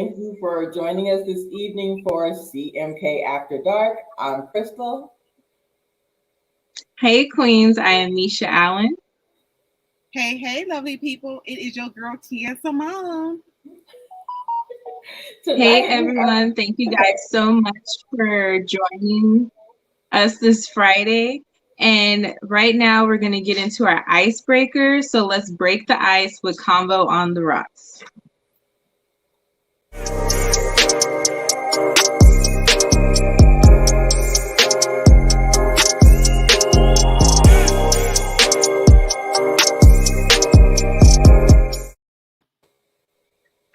Thank you for joining us this evening for CMK After Dark. I'm Crystal. Hey Queens, I am Misha Allen. Hey, lovely people. It is your girl Tia Simone. Hey everyone, thank you guys so much for joining us this Friday. And right now we're going to get into our icebreaker. So let's break the ice with Convo on the Rocks.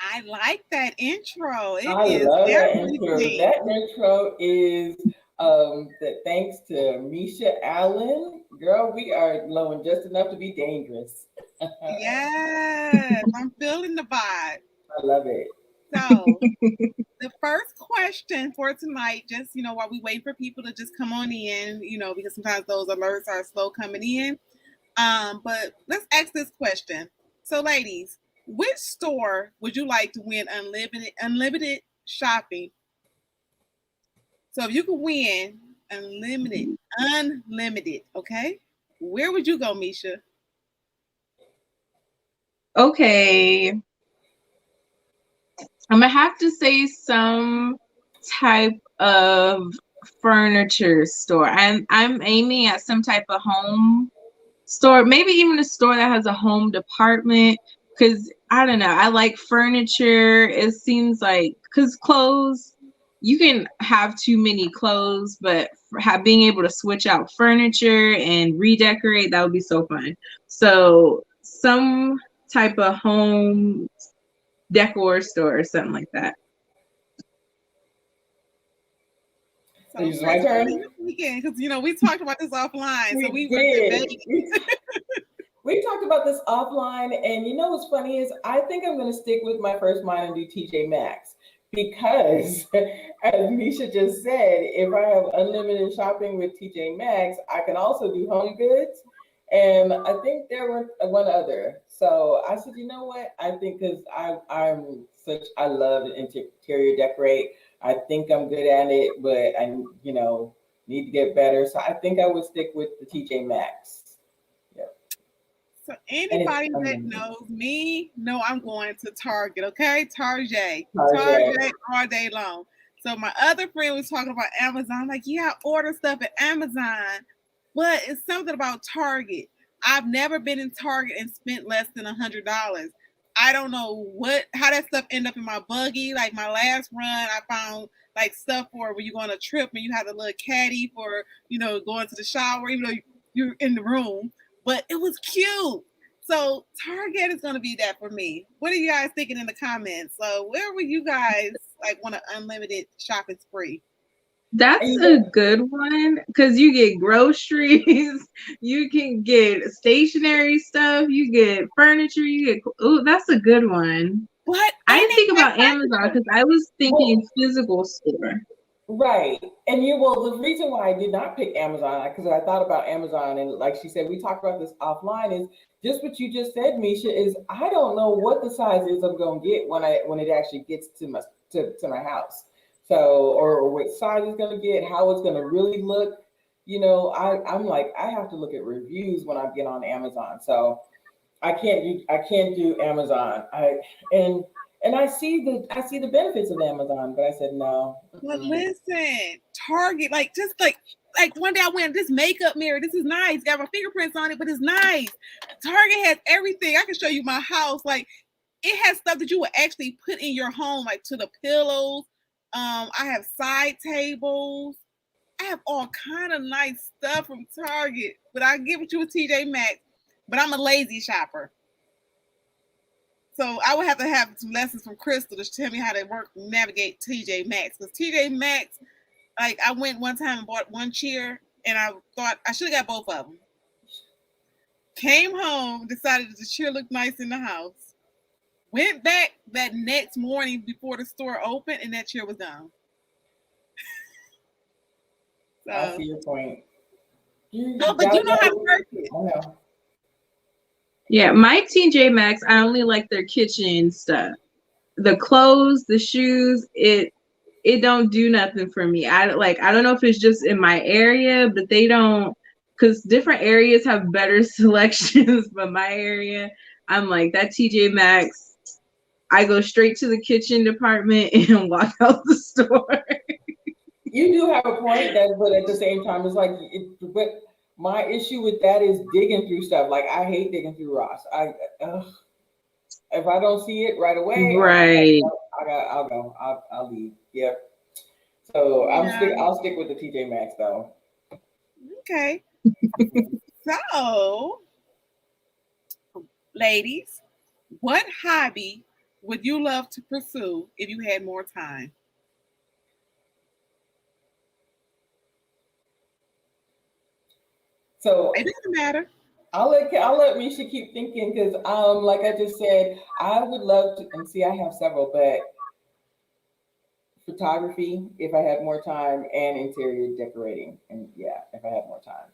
I like that intro. I love that intro. That intro is thanks to Misha Allen. Girl, we are glowing just enough to be dangerous. Yes, I'm feeling the vibe. I love it. So the first question for tonight, just while we wait for people to just come on in, because sometimes those alerts are slow coming in. But let's ask this question. So, ladies, which store would you like to win unlimited shopping? So if you could win unlimited, okay? Where would you go, Misha? Okay. I'm gonna have to say some type of furniture store. I'm aiming at some type of home store, maybe even a store that has a home department, because I don't know, I like furniture. It seems like, because clothes, you can have too many clothes, but being able to switch out furniture and redecorate, that would be so fun. So some type of home decor store or something like that. So it's my turn. Because we talked about this offline, so we did. We talked about this offline, and what's funny is I think I'm going to stick with my first mind and do TJ Maxx because, as Misha just said, if I have unlimited shopping with TJ Maxx, I can also do Home Goods, and I think there were one other. So I said, you know what? I think because I love interior decorate. I think I'm good at it, but I need to get better. So I think I would stick with the TJ Maxx. So anybody that knows me, know I'm going to Target, okay? Target all day long. So my other friend was talking about Amazon. I'm like, yeah, I order stuff at Amazon, but it's something about Target. I've never been in Target and spent less than $100. I don't know how that stuff ended up in my buggy. Like my last run, I found like stuff for when you go on a trip and you have a little caddy for, going to the shower, even though you're in the room. But it was cute. So Target is going to be that for me. What are you guys thinking in the comments? So where would you guys want an unlimited shopping spree? That's a good one because you get groceries, you can get stationery stuff, you get furniture, that's a good one. What? I didn't think about Amazon because I was thinking physical store. Right. And the reason why I did not pick Amazon, because I thought about Amazon, and like she said, we talked about this offline, is just what you just said, Misha, is I don't know what the size is I'm gonna get when it actually gets to my house. So or what size it's gonna get, how it's gonna really look. I'm like, I have to look at reviews when I get on Amazon. So I can't do Amazon. And I see the benefits of Amazon, but I said no. But listen, Target, just one day I went, this makeup mirror, this is nice. Got my fingerprints on it, but it's nice. Target has everything. I can show you my house. Like it has stuff that you would actually put in your home, like to the pillows. I have side tables. I have all kind of nice stuff from Target, but I give it to a TJ Maxx. But I'm a lazy shopper. So I would have to have some lessons from Crystal to tell me how to navigate TJ Maxx. Because TJ Maxx, I went one time and bought one chair, and I thought I should have got both of them. Came home, decided that the chair looked nice in the house. Went back that next morning before the store opened, and that chair was gone. So, I see your point. But you know how to work it. I know. Yeah, my TJ Maxx, I only like their kitchen stuff. the clothes, the shoes, it don't do nothing for me. I don't know if it's just in my area, but they don't, because different areas have better selections, but my area, I'm like that TJ Maxx, I go straight to the kitchen department and walk out the store. You do have a point, but at the same time, it's like, but my issue with that is digging through stuff. Like, I hate digging through Ross. If I don't see it right away, Right. I'll go. I'll leave. Yep. So Yeah. I'll stick with the TJ Maxx though. Okay. So, ladies, what hobby would you love to pursue if you had more time? So it doesn't matter. I'll let Misha keep thinking, because like I just said, I would love to, and see, I have several, but photography if I had more time, and interior decorating, and yeah, if I had more time.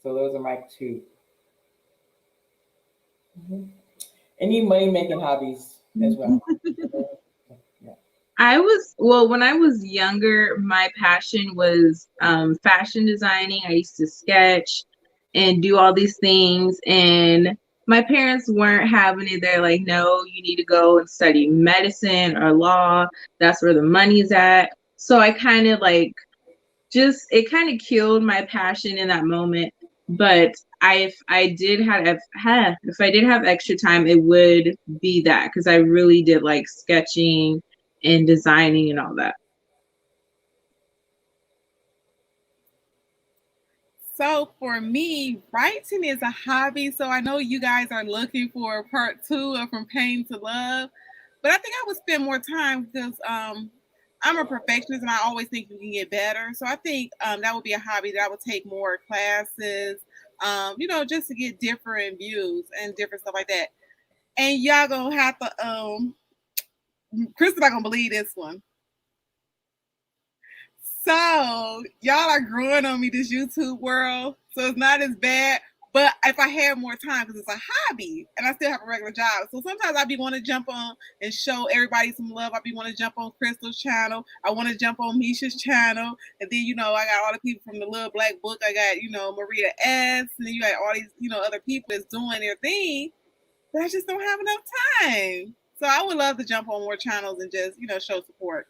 So those are my two. Mm-hmm. Any money making hobbies as well. When I was younger, my passion was fashion designing. I used to sketch and do all these things, and my parents weren't having it. They're like, no, you need to go and study medicine or law. That's where the money's at. So I kind of it kind of killed my passion in that moment. But if I did have extra time, it would be that, because I really did like sketching and designing and all that. So for me, writing is a hobby. So I know you guys are looking for part 2 of From Pain to Love, but I think I would spend more time because I'm a perfectionist and I always think you can get better. So I think that would be a hobby that I would take more classes, just to get different views and different stuff like that. And y'all gonna have to, Chris is not gonna believe this one. So y'all are growing on me, this YouTube world. So it's not as bad. But if I had more time, because it's a hobby and I still have a regular job. So sometimes I'd be want to jump on and show everybody some love. I'd be want to jump on Crystal's channel. I want to jump on Misha's channel. And then, I got all the people from the Little Black Book. I got, Maria S. And then you got all these, other people that's doing their thing. But I just don't have enough time. So I would love to jump on more channels and just, show support.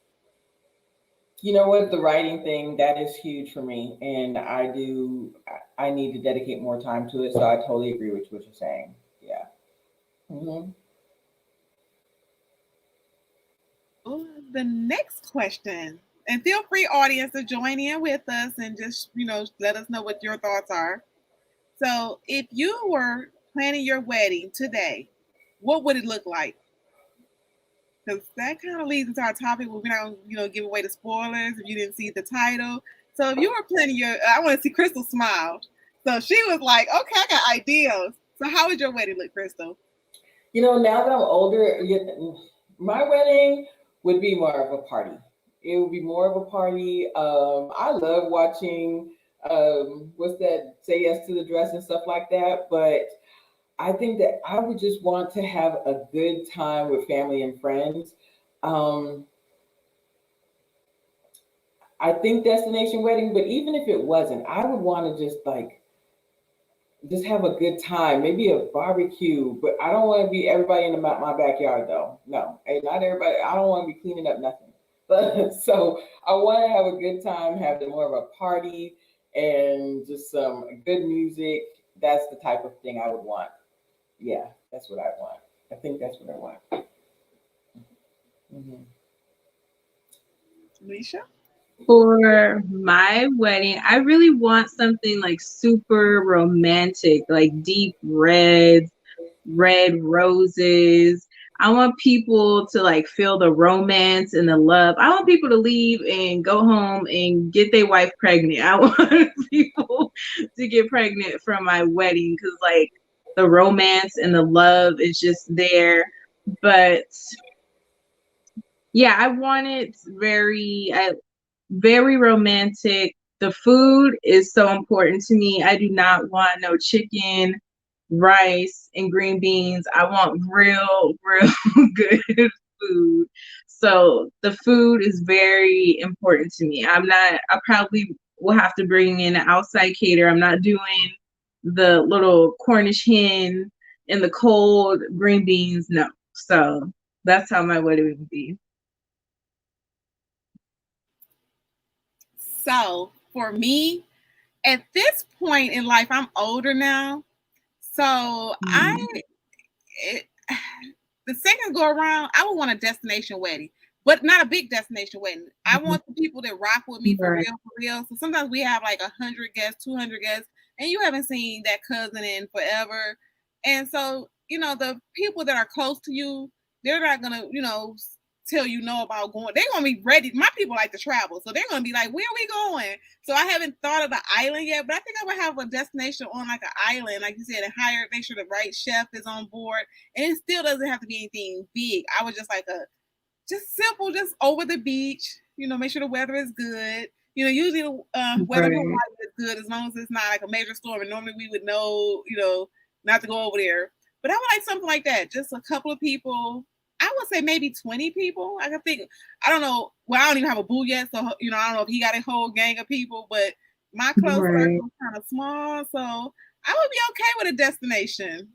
You know what? The writing thing, that is huge for me. And I need to dedicate more time to it. So I totally agree with what you're saying. Yeah. Mm-hmm. The next question, and feel free, audience, to join in with us and just, let us know what your thoughts are. So if you were planning your wedding today, what would it look like? Because that kind of leads into our topic. We're not going to give away the spoilers if you didn't see the title. So if you were planning I want to see Crystal smile. So she was like, okay, I got ideas. So how would your wedding look, Crystal? Now that I'm older, my wedding would be more of a party. It would be more of a party. I love watching, what's that, Say Yes to the Dress and stuff like that. But I think that I would just want to have a good time with family and friends. I think destination wedding, but even if it wasn't, I would want to just have a good time, maybe a barbecue, but I don't want to be everybody in my backyard though. No, and not everybody. I don't want to be cleaning up nothing. But so I want to have a good time, have more of a party and just some good music. That's the type of thing I would want. Yeah, that's what I want. I think that's what I want. Mm-hmm. Alicia? For my wedding, I really want something like super romantic, like deep red roses. I want people to feel the romance and the love. I want people to leave and go home and get their wife pregnant. I want people to get pregnant from my wedding, because the romance and the love is just there. But yeah, I want it very romantic. The food is so important to me. I do not want no chicken, rice, and green beans. I want real good food. So the food is very important to me. I probably will have to bring in an outside caterer. I'm not doing the little Cornish hen and the cold green beans. No. So that's how my wedding would be. So for me, at this point in life, I'm older now. So the second go around, I would want a destination wedding, but not a big destination wedding. I want the people that rock with me for real. So sometimes we have like 100 guests, 200 guests, and you haven't seen that cousin in forever. And so, the people that are close to you, they're not going to, tell you no about going. They're going to be ready. My people like to travel. So they're going to be like, where are we going? So I haven't thought of the island yet, but I think I would have a destination on like an island, like you said, and make sure the right chef is on board. And it still doesn't have to be anything big. I would just like just simple, just over the beach, make sure the weather is good. Usually the weather is good as long as it's not like a major storm. And normally we would know, not to go over there. But I would like something like that. Just a couple of people. I would say maybe 20 people. I can think, I don't know. Well, I don't even have a boo yet. So, I don't know if he got a whole gang of people, but my close circle is kind of small. So I would be okay with a destination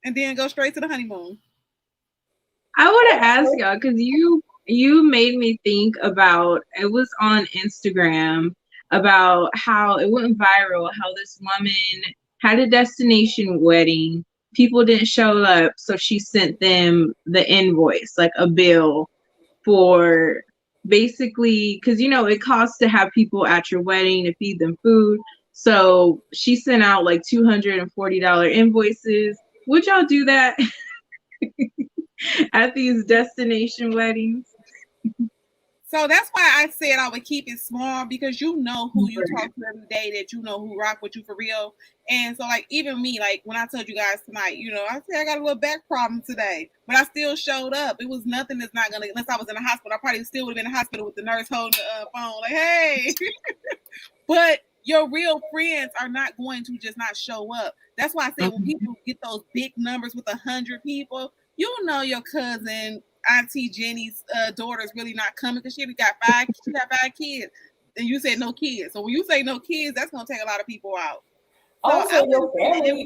and then go straight to the honeymoon. I want to ask y'all, because you made me think about, it was on Instagram about how it went viral, how this woman had a destination wedding. People didn't show up, so she sent them the invoice, like a bill for basically, because it costs to have people at your wedding to feed them food. So she sent out like $240 invoices. Would y'all do that at these destination weddings? So that's why I said I would keep it small, because who you talk to every day, that who rock with you for real. And so like even me, like when I told you guys tonight, I said I got a little back problem today, but I still showed up. It was nothing that's not gonna, unless I was in the hospital, I probably still would have been in the hospital with the nurse holding the phone like, hey. But your real friends are not going to just not show up. That's why I said when people get those big numbers with 100 people, your cousin Auntie Jenny's daughter is really not coming because she got 5 kids, and you said no kids. So when you say no kids, that's gonna take a lot of people out. Also, your family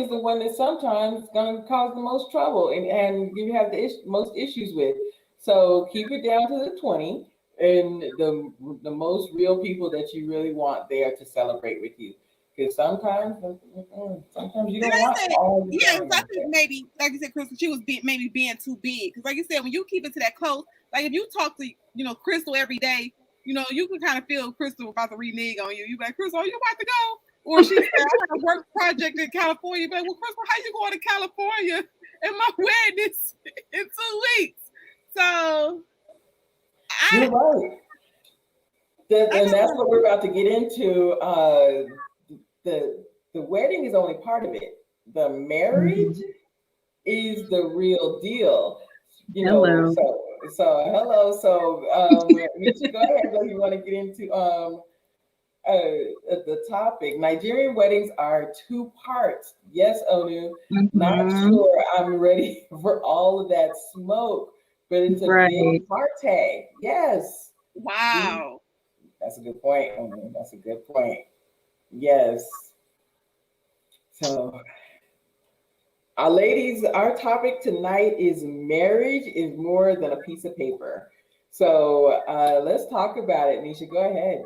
is the one that sometimes is gonna cause the most trouble and you have the most issues with. So keep it down to the 20 and the most real people that you really want there to celebrate with you. Because sometimes you don't want all the I think maybe, like you said, Crystal, she was maybe being too big. Because like you said, when you keep it to that close, like if you talk to, Crystal every day, you can kind of feel Crystal about to renege on you. You be like, Crystal, are you about to go? Or she said, I have a work project in California. But well, Crystal, how you going to California? And my wedding is in 2 weeks. So you're right. And that's what we're about to get into. The wedding is only part of it. The marriage is the real deal. Hello. So hello. So Misha, go ahead. You want to get into the topic? Nigerian weddings are 2 parts. Yes, Onu. Not sure I'm ready for all of that smoke, but it's a big party. Yes. Wow. That's a good point, Onu. That's a good point. Yes. So, ladies, our topic tonight is marriage is more than a piece of paper. So let's talk about it. Nisha, go ahead.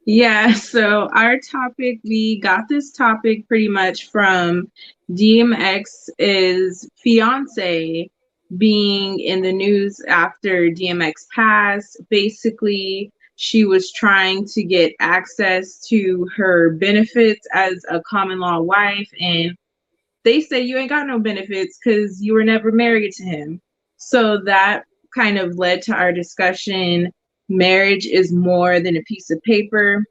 Yeah, so our topic, we got this topic pretty much from DMX's fiance being in the news after DMX passed. Basically, she was trying to get access to her benefits as a common law wife, and they say you ain't got no benefits because you were never married to him. So that kind of led to our discussion. Marriage is more than a piece of paper.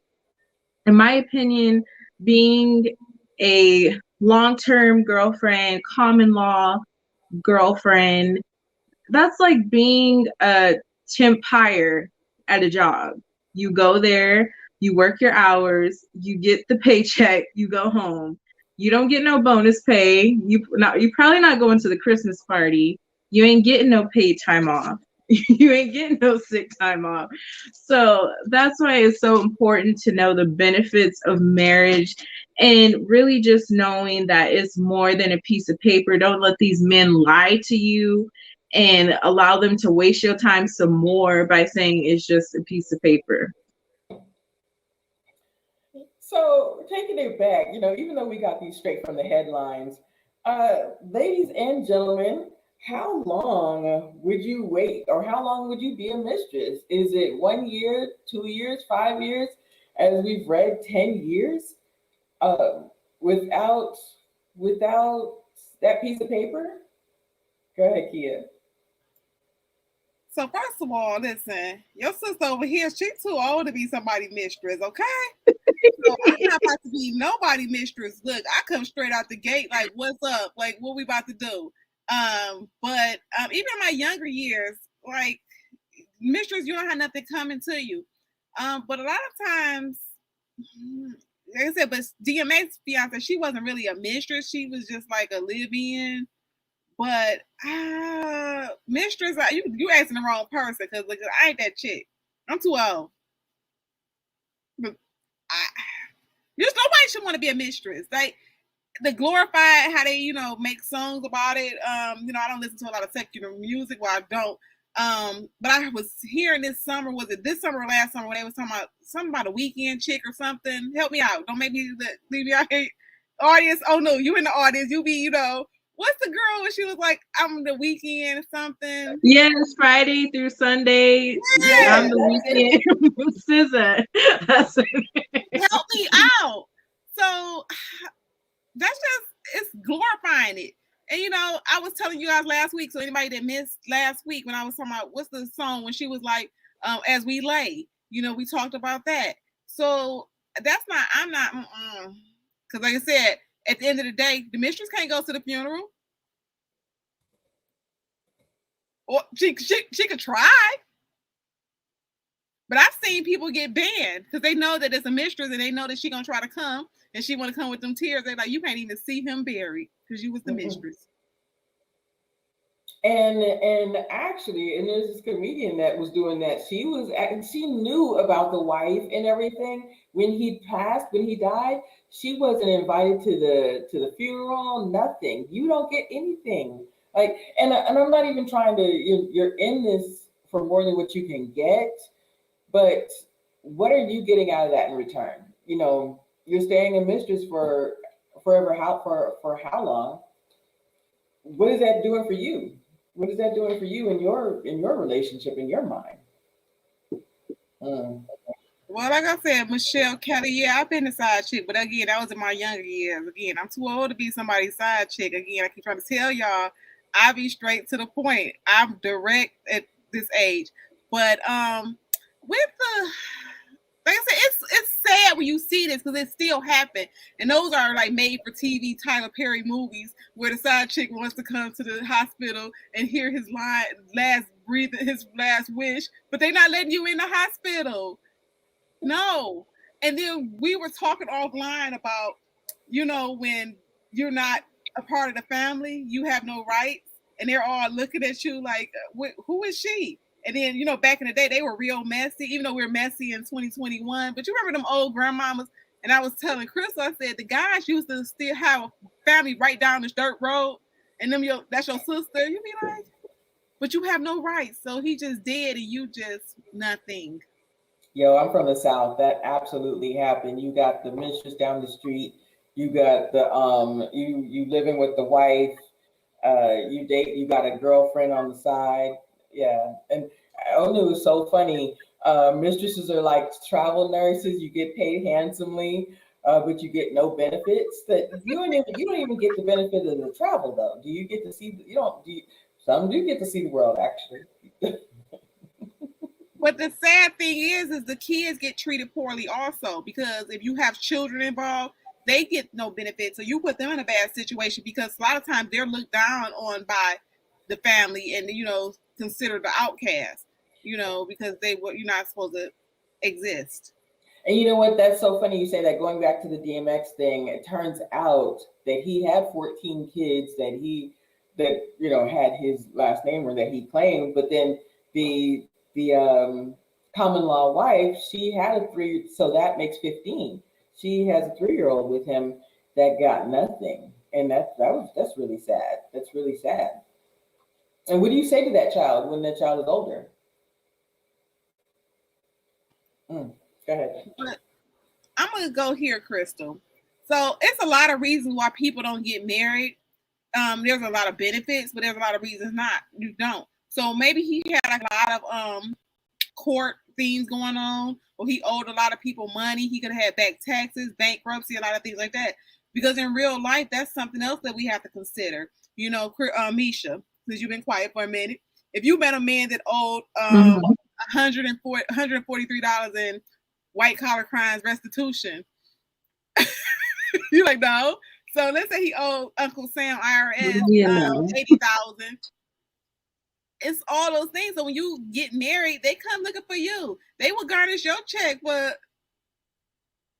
In my opinion, being a long-term girlfriend, common law girlfriend, that's like being a temp hire at a job. You go there You work your hours, you get the paycheck, you go home. You don't get no bonus pay. You probably not going to the Christmas party. You ain't getting no paid time off. You ain't getting no sick time off. So that's why it's so important to know the benefits of marriage and really just knowing that it's more than a piece of paper. Don't let these men lie to you and allow them to waste your time some more by saying it's just a piece of paper. So taking it back, even though we got these straight from the headlines, ladies and gentlemen, how long would you wait, or how long would you be a mistress? Is it 1 year, 2 years, 5 years, as we've read, 10 years, without that piece of paper? Go ahead, Kia. So first of all, listen, your sister over here, she's too old to be somebody's mistress, okay? So I'm not about to be nobody mistress. Look, I come straight out the gate like, what's up? Like, what we about to do? But even in my younger years, like, mistress, you don't have nothing coming to you. But a lot of times, like I said, but DMA's fiance, she wasn't really a mistress. She was just like a live-in. But mistress, you asking the wrong person, because like, I ain't that chick. I'm too old. But just nobody should want to be a mistress. Like, the glorified how they make songs about it. I don't listen to a lot of secular music. Well, I don't. But I was hearing this summer, was it this summer or last summer, when they was talking about something about a weekend chick or something. Help me out. Don't make me leave me out here. Audience, oh no, you in the audience. You be, what's the girl when she was like, I'm the weekend or something? Yes, Friday through Sunday. Yeah, I'm the weekend. SZA. Help me out. So that's just, it's glorifying it. And I was telling you guys last week, so anybody that missed last week when I was talking about what's the song when she was like, As We Lay, we talked about that. So that's not, I'm not, because like I said, at the end of the day, the mistress can't go to the funeral. Or she could try. But I've seen people get banned because they know that it's a mistress and they know that she's going to try to come and she want to come with them tears. They're like, you can't even see him buried because you was the mistress. And actually, and there's this comedian that was doing that. She knew about the wife and everything. When he passed, when he died, she wasn't invited to the funeral. Nothing. You don't get anything. Like, and I'm not even trying to. You're in this for more than what you can get, but what are you getting out of that in return? You're staying a mistress for forever. For how long? What is that doing for you? What is that doing for you in your relationship, in your mind? Well, like I said, Michelle Kelly, yeah, I've been a side chick, but again, that was in my younger years. Again, I'm too old to be somebody's side chick. Again, I keep trying to tell y'all, I be straight to the point. I'm direct at this age. But with the, like I said, it's sad when you see this because it still happened. And those are like made for TV Tyler Perry movies where the side chick wants to come to the hospital and hear his last wish, but they're not letting you in the hospital. No. And then we were talking offline about, when you're not a part of the family, you have no rights. And they're all looking at you like, who is she? And then, back in the day, they were real messy, even though we're messy in 2021. But you remember them old grandmamas? And I was telling Crystal, I said, the guys used to still have a family right down this dirt road. And that's your sister. You be like, but you have no rights. So he just dead and you just nothing. Yo, I'm from the South. That absolutely happened. You got the mistress down the street. You got the you living with the wife. You got a girlfriend on the side. Yeah, and I only was so funny. Mistresses are like travel nurses. You get paid handsomely, but you get no benefits. That you don't even get the benefit of the travel though. Do you get to see? Some do get to see the world actually. But the sad thing is the kids get treated poorly also, because if you have children involved, they get no benefit. So you put them in a bad situation because a lot of times they're looked down on by the family and, considered the outcast, because you're not supposed to exist. And you know what? That's so funny you say that. Going back to the DMX thing, it turns out that he had 14 kids that had his last name or that he claimed, but then the common law wife, she had a 3, so that makes 15. She has a 3-year-old with him that got nothing, and that's really sad. That's really sad. And what do you say to that child when that child is older? Go ahead. But I'm gonna go here, Crystal. So it's a lot of reasons why people don't get married. There's a lot of benefits, but there's a lot of reasons not. You don't. So maybe he had like a lot of court things going on, or he owed a lot of people money. He could have had back taxes, bankruptcy, a lot of things like that. Because in real life, that's something else that we have to consider. You know, Misha, since you've been quiet for a minute, if you met a man that owed $143 in white collar crimes restitution, you're like, no. So let's say he owed Uncle Sam IRS $80,000. It's all those things. So when you get married, they come looking for you. They will garnish your check for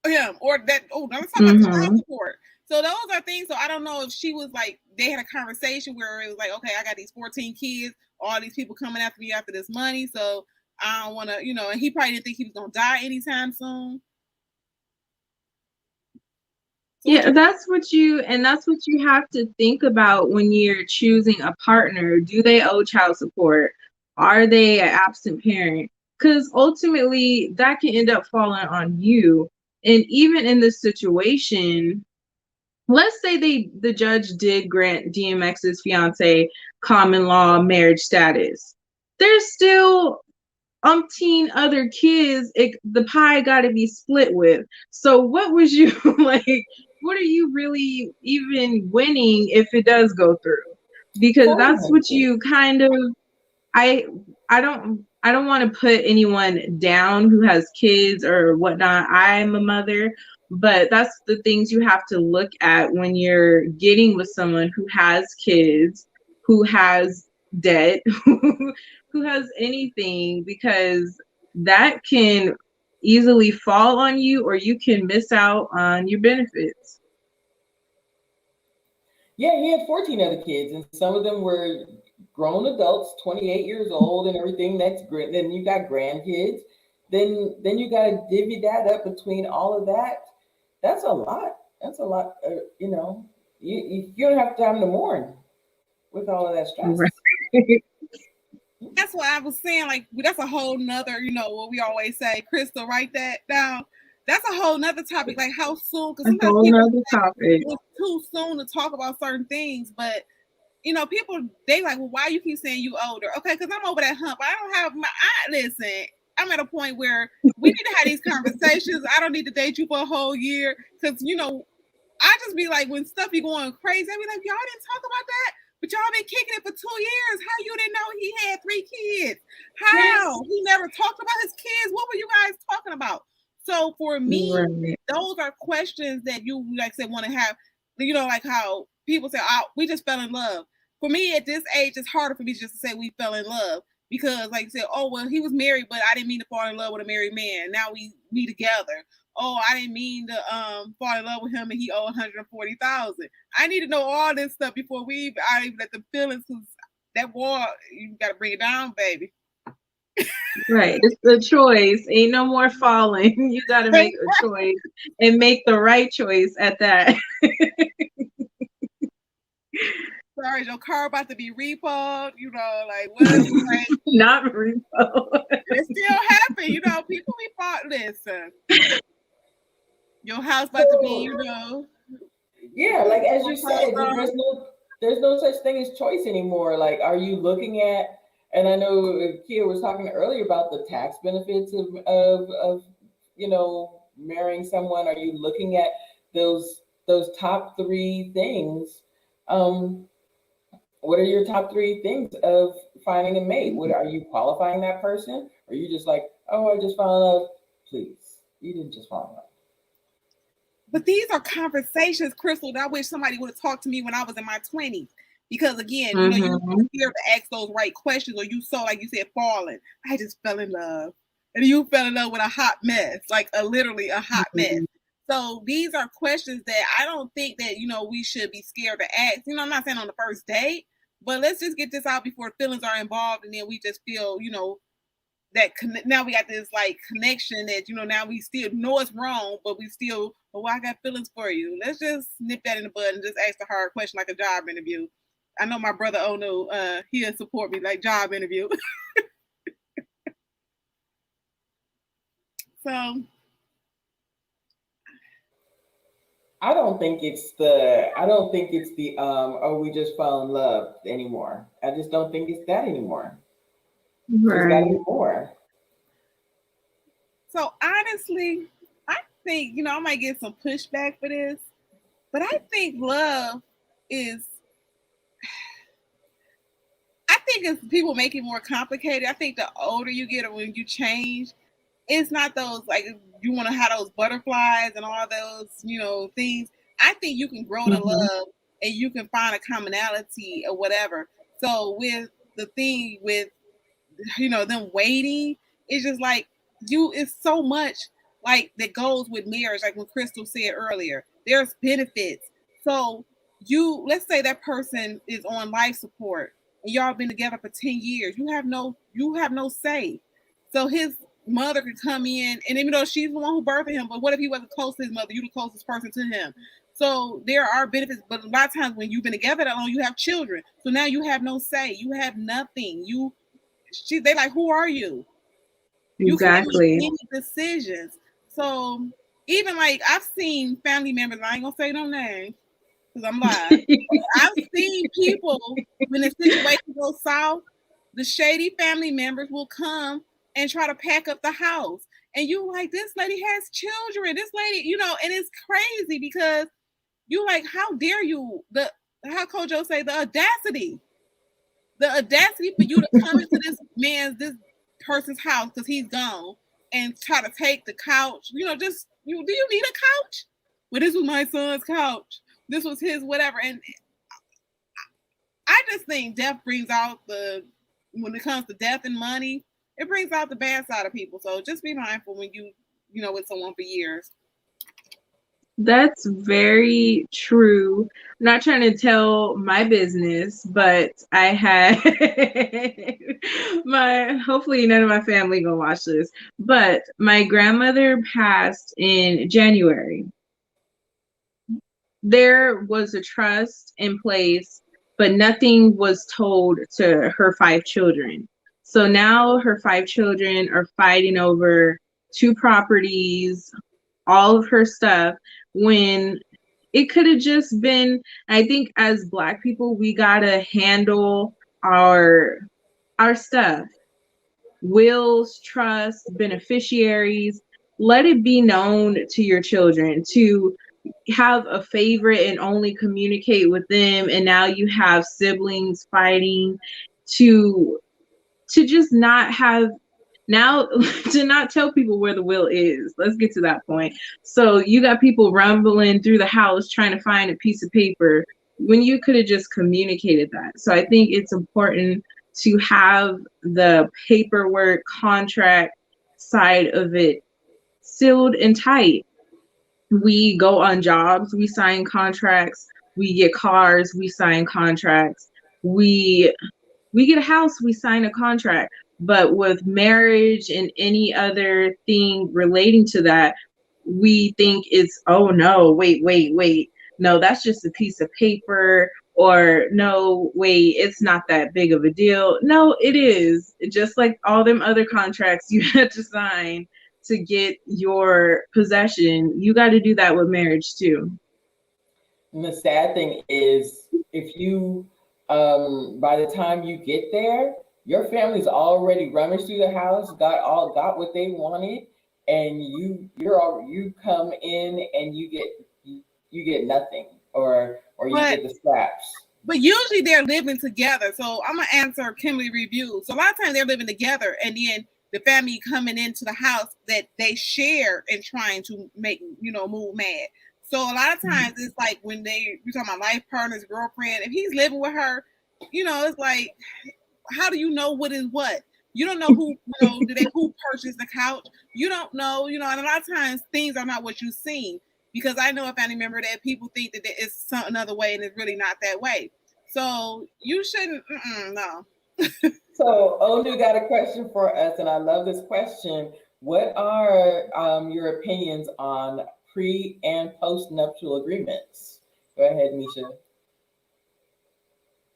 him or that. Oh, I'm talking about child support. So those are things. So I don't know if she was like, they had a conversation where it was like, okay, I got these 14 kids, all these people coming after me after this money. So I don't want to, and he probably didn't think he was going to die anytime soon. So yeah, that's what you have to think about when you're choosing a partner. Do they owe child support? Are they an absent parent? Because ultimately that can end up falling on you. And even in this situation, let's say the judge did grant DMX's fiance common law marriage status. There's still umpteen other kids the pie got to be split with. So what was you like? What are you really even winning if it does go through? Because that's what you kind of. I don't want to put anyone down who has kids or whatnot. I'm a mother, but that's the things you have to look at when you're getting with someone who has kids, who has debt, who has anything, because that can easily fall on you or you can miss out on your benefits. Yeah, he had 14 other kids, and some of them were grown adults, 28 years old and everything. That's great. Then you got grandkids. Then you got to divvy that up between all of that. That's a lot. That's a lot. You don't have time to mourn with all of that stress. Right. That's what I was saying. Like, that's a whole nother, what we always say, Crystal, write that down. That's a whole nother topic. Like how soon? Because sometimes people topic. It's too soon to talk about certain things. But people they like, well, why you keep saying you older? Okay, because I'm over that hump. I don't have listen. I'm at a point where we need to have these conversations. I don't need to date you for a whole year because I just be like, when stuff be going crazy, I be like, y'all didn't talk about that. But y'all been kicking it for 2 years. How you didn't know he had 3 kids? How? He never talked about his kids. What were you guys talking about? So for me, those are questions that you, like I said, want to have, like how people say, we just fell in love. For me, at this age, it's harder for me just to say we fell in love because, like I said, oh, well, he was married, but I didn't mean to fall in love with a married man. Now we together. Oh, I didn't mean to fall in love with him and he owed $140,000. I need to know all this stuff before I even let the feelings, because that war, you got to bring it down, baby. Right. It's the choice. Ain't no more falling. You got to make a choice and make the right choice at that. Sorry, your car about to be repoed, like what? Like, not repo. It still happen, people be fought. Listen. Your house about to be, Yeah, like as you said, there's no such thing as choice anymore. Like, are you looking at, and I know Kia was talking earlier about the tax benefits of marrying someone. Are you looking at those top 3 things? What are your top 3 things of finding a mate? What are you qualifying that person? Or are you just like, oh, I just fell in love? Please, you didn't just fall in love. But these are conversations, Crystal, that I wish somebody would have talked to me when I was in my 20s. Because again, you were scared to ask those right questions, or you saw, like you said, falling. I just fell in love. and you fell in love with a hot mess, like literally a hot mess. So these are questions that I don't think that, we should be scared to ask. I'm not saying on the first date, but let's just get this out before feelings are involved, and then we just feel, that now we got this like connection that, now we still know it's wrong, but we still, I got feelings for you. Let's just nip that in the bud and just ask the hard question like a job interview. I know my brother Ono, he'll support me like job interview. So I don't think it's the oh, we just fell in love anymore. I just don't think it's that anymore. There's gotta be more. So honestly, I think, I might get some pushback for this, but I think love is, I think it's people make it more complicated. I think the older you get or when you change, it's not those like you want to have those butterflies and all those, things. I think you can grow to love and you can find a commonality or whatever. So with the thing with, them waiting, it's just like it's so much like that goes with marriage. Like when Crystal said earlier, there's benefits. So let's say that person is on life support and y'all been together for 10 years. You have no say. So his mother could come in, and even though she's the one who birthed him, but what if he wasn't close to his mother? You're the closest person to him. So there are benefits, but a lot of times when you've been together that long, you have children. So now you have no say. You have nothing. They like, who are you? Exactly. You can't make any decisions. So even like I've seen family members, I ain't gonna say no names because I'm live. I've seen people when the situation goes south, the shady family members will come and try to pack up the house. And you like, this lady has children. This lady, and it's crazy because you like, how dare you? How Kojo say the audacity for you to come into this person's house because he's gone and try to take the couch. Do you need a couch? Well, this was my son's couch. This was his whatever. And I just think death brings out when it comes to death and money, it brings out the bad side of people. So just be mindful when you with someone for years. That's very true. I'm not trying to tell my business, but I had hopefully none of my family gonna watch this, but my grandmother passed in January. There was a trust in place, but nothing was told to her 5 children. So now her 5 children are fighting over 2 properties, all of her stuff, when it could have just been, I think as Black people, we gotta handle our stuff. Wills, trusts, beneficiaries, let it be known to your children to have a favorite and only communicate with them. And now you have siblings fighting to just not have now to not tell people where the will is. Let's get to that point. So you got people rumbling through the house trying to find a piece of paper when you could have just communicated that. So I think it's important to have the paperwork contract side of it sealed and tight. We go on jobs, we sign contracts, we get cars, we sign contracts, we get a house, we sign a contract. But with marriage and any other thing relating to that, we think it's, oh no, wait. No, that's just a piece of paper. Or no, wait, it's not that big of a deal. No, it is. Just like all them other contracts you had to sign to get your possession, you got to do that with marriage too. And the sad thing is, if you, by the time you get there, your family's already rummaged through the house, got what they wanted, and you come in and you get nothing, or you get the scraps. But usually they're living together. So I'm gonna answer Kimberly Review. So a lot of times they're living together, and then the family coming into the house that they share and trying to make move mad. So a lot of times it's like when you're talking about life partners, girlfriend, if he's living with her, it's like, how do you know what is what? You don't know who, who purchased the couch. You don't know, and a lot of times things are not what you've seen, because I know a family member that people think that it's some another way and it's really not that way. So you shouldn't, no. So Onu got a question for us, and I love this question. What are your opinions on pre and post nuptial agreements? Go ahead, Misha.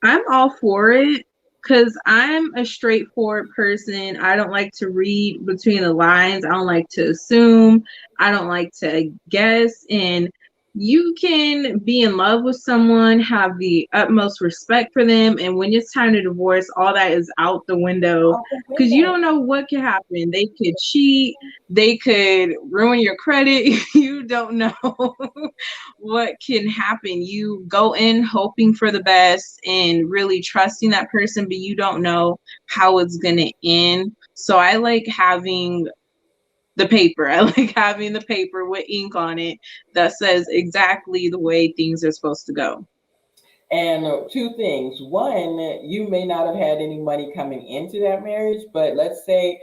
I'm all for it because I'm a straightforward person. I don't like to read between the lines. I don't like to assume. I don't like to guess. And you can be in love with someone, have the utmost respect for them, and when it's time to divorce, all that is out the window because you don't know what could happen. They could cheat, they could ruin your credit. You don't know what can happen. You go in hoping for the best and really trusting that person, but you don't know how it's going to end. So I like having the paper. I like having the paper with ink on it that says exactly the way things are supposed to go. And two things. One, you may not have had any money coming into that marriage, but let's say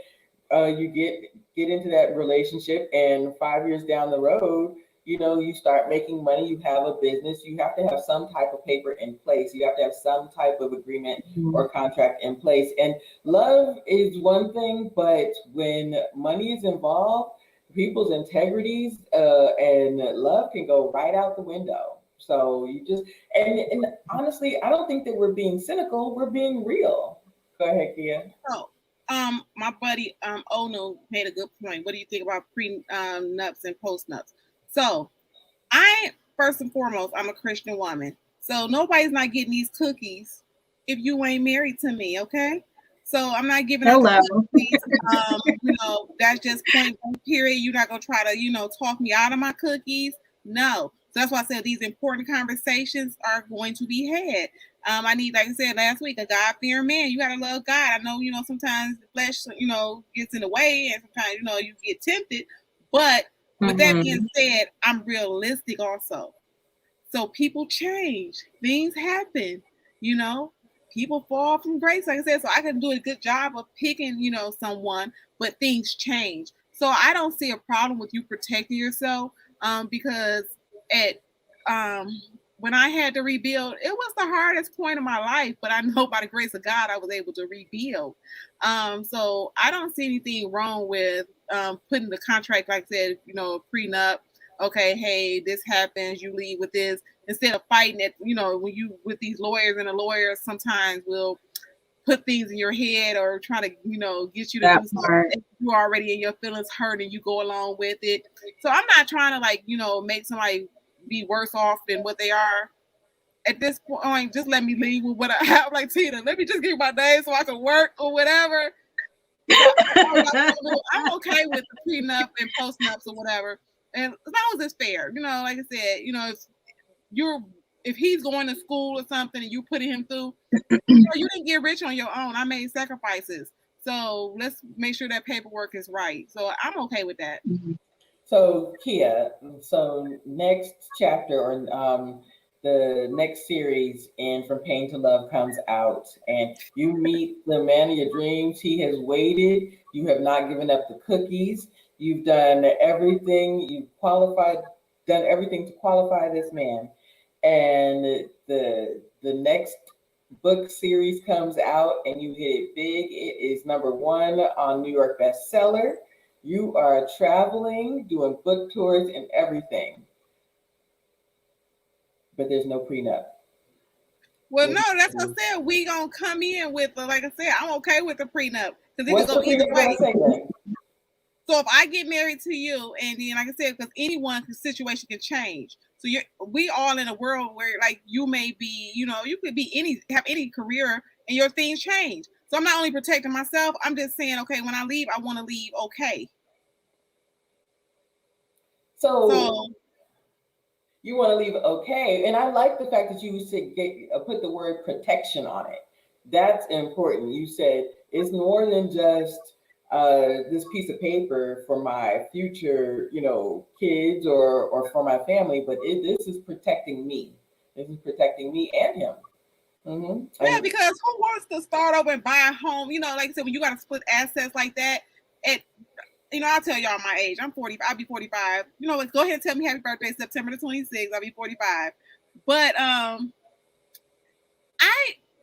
you get into that relationship, and 5 years down the road, you start making money, you have a business, you have to have some type of paper in place. You have to have some type of agreement or contract in place. And love is one thing, but when money is involved, people's integrities and love can go right out the window. So you just, and honestly, I don't think that we're being cynical, we're being real. Go ahead, Kia. Oh, my buddy Ono made a good point. What do you think about pre-nups and post-nups? So first and foremost, I'm a Christian woman. So nobody's not getting these cookies if you ain't married to me, okay? So I'm not giving out the cookies. That's just point blank period. You're not gonna try to, talk me out of my cookies. No. So that's why I said these important conversations are going to be had. I need, like I said last week, a God-fearing man. You gotta love God. I know, sometimes the flesh, gets in the way, and sometimes, you get tempted. But with that being said, I'm realistic also. So people change, things happen, people fall from grace, like I said. So I can do a good job of picking, someone, but things change. So I don't see a problem with you protecting yourself, because when I had to rebuild, it was the hardest point of my life, but I know by the grace of God, I was able to rebuild. So I don't see anything wrong with putting the contract, like I said, prenup. Okay, hey, this happens, you leave with this, instead of fighting it, when you with these lawyers, and the lawyers sometimes will put things in your head or try to, get you to do something you're already in your feelings hurt and you go along with it. So I'm not trying to make somebody be worse off than what they are. At this point, just let me leave with what I have. Like, Tina, let me just get my name so I can work or whatever. I'm okay with the prenup and post-nups or whatever. And as long as it's fair, like I said, if he's going to school or something and you putting him through, you didn't get rich on your own. I made sacrifices. So let's make sure that paperwork is right. So I'm okay with that. So Kia, next chapter or the next series in From Pain to Love comes out, and you meet the man of your dreams. He has waited. You have not given up the cookies. You've done everything. You've done everything to qualify this man. And the next book series comes out, and you hit it big. It is #1 on New York bestseller. You are traveling, doing book tours and everything. But there's no prenup. Well, no, that's what I said. We gonna come in with, like I said, I'm okay with the prenup because What's the prenup gonna say then? So if I get married to you, and then, like I said, because anyone's situation can change. So we all in a world where, like, you may be, you could be have any career, and your things change. So I'm not only protecting myself, I'm just saying, okay, when I leave, I want to leave okay. So you want to leave okay. And I like the fact that you said put the word protection on it. That's important. You said it's more than just this piece of paper for my future, kids or for my family, but this is protecting me. This is protecting me and him. Mm-hmm. Yeah, because who wants to start over and buy a home? You know, like I said, when you got to split assets like that, I'll tell y'all my age. I'm 40. I'll be 45. You know, go ahead and tell me happy birthday, September the 26th. I'll be 45. But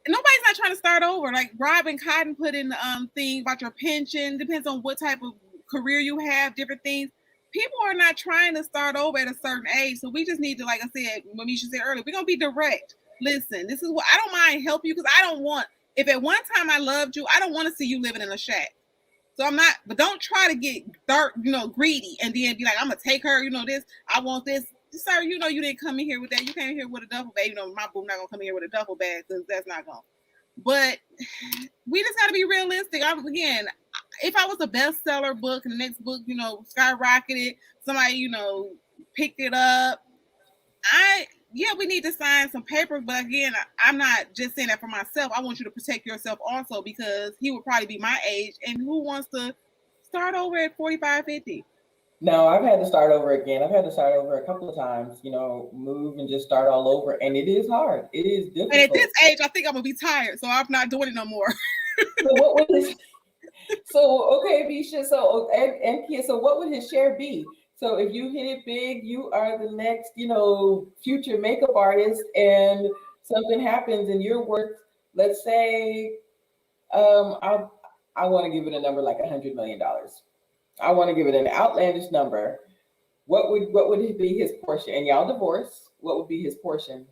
nobody's not trying to start over. Like Robin Cotton put in the thing about your pension. Depends on what type of career you have, different things. People are not trying to start over at a certain age. So we just need to, like I said, Misha said earlier, we're gonna be direct. Listen, this is what I don't mind help you because I don't want, if at one time I loved you, I don't want to see you living in a shack. So I'm not, but don't try to get greedy and then be like, I'm gonna take her, this, I want this. Sir, you didn't come in here with that. You came in here with a duffel bag. My boo not gonna come in here with a duffel bag because that's not going. But we just gotta be realistic. Again, if I was a bestseller book and the next book, skyrocketed, somebody, picked it up, we need to sign some papers. But again, I'm not just saying that for myself. I want you to protect yourself also because he would probably be my age. And who wants to start over at 45, 50? No, I've had to start over again. I've had to start over a couple of times, move and just start all over. And it is hard. It is difficult. And at this age, I think I'm going to be tired. So I'm not doing it no more. Okay, Misha. So, and Kia, so what would his share be? So if you hit it big, you are the next, future makeup artist and something happens and you're worth, let's say, I want to give it a number like $100 million. I want to give it an outlandish number. What would it be his portion? And y'all divorced. What would be his portion?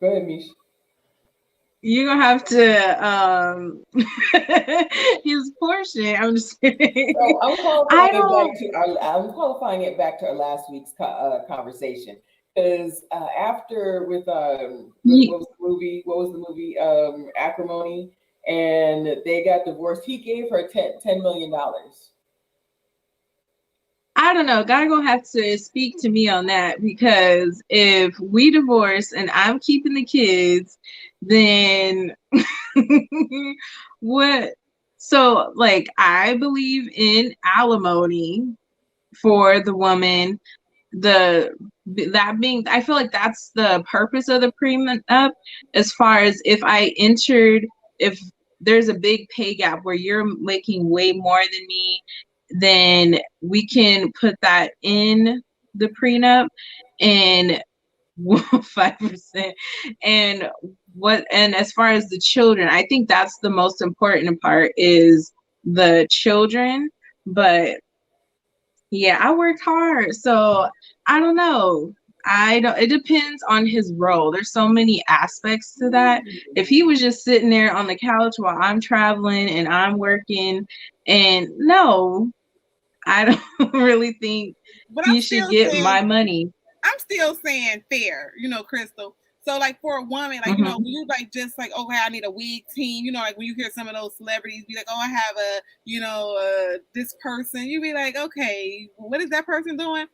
Go ahead, Mish. You're gonna have to his portion. I'm just kidding. So I'm qualifying it back to our last week's conversation because after with what was the movie Acrimony, and they got divorced. He gave her $10 million. I don't know. God gonna have to speak to me on that because if we divorce and I'm keeping the kids, then what? So like I believe in alimony for the woman. I feel like that's the purpose of the prenup. As far as if there's a big pay gap where you're making way more than me, then we can put that in the prenup and 5%. And as far as the children, I think that's the most important part is the children. But yeah, I worked hard, so I don't know. It depends on his role. There's so many aspects to that. If he was just sitting there on the couch while I'm traveling and I'm working, and no, I don't really think you should get my money. I'm still saying fair, Crystal. So like for a woman, like, when you like just like, okay, I need a wig team, like when you hear some of those celebrities be like, oh, I have this person, you be like, okay, what is that person doing?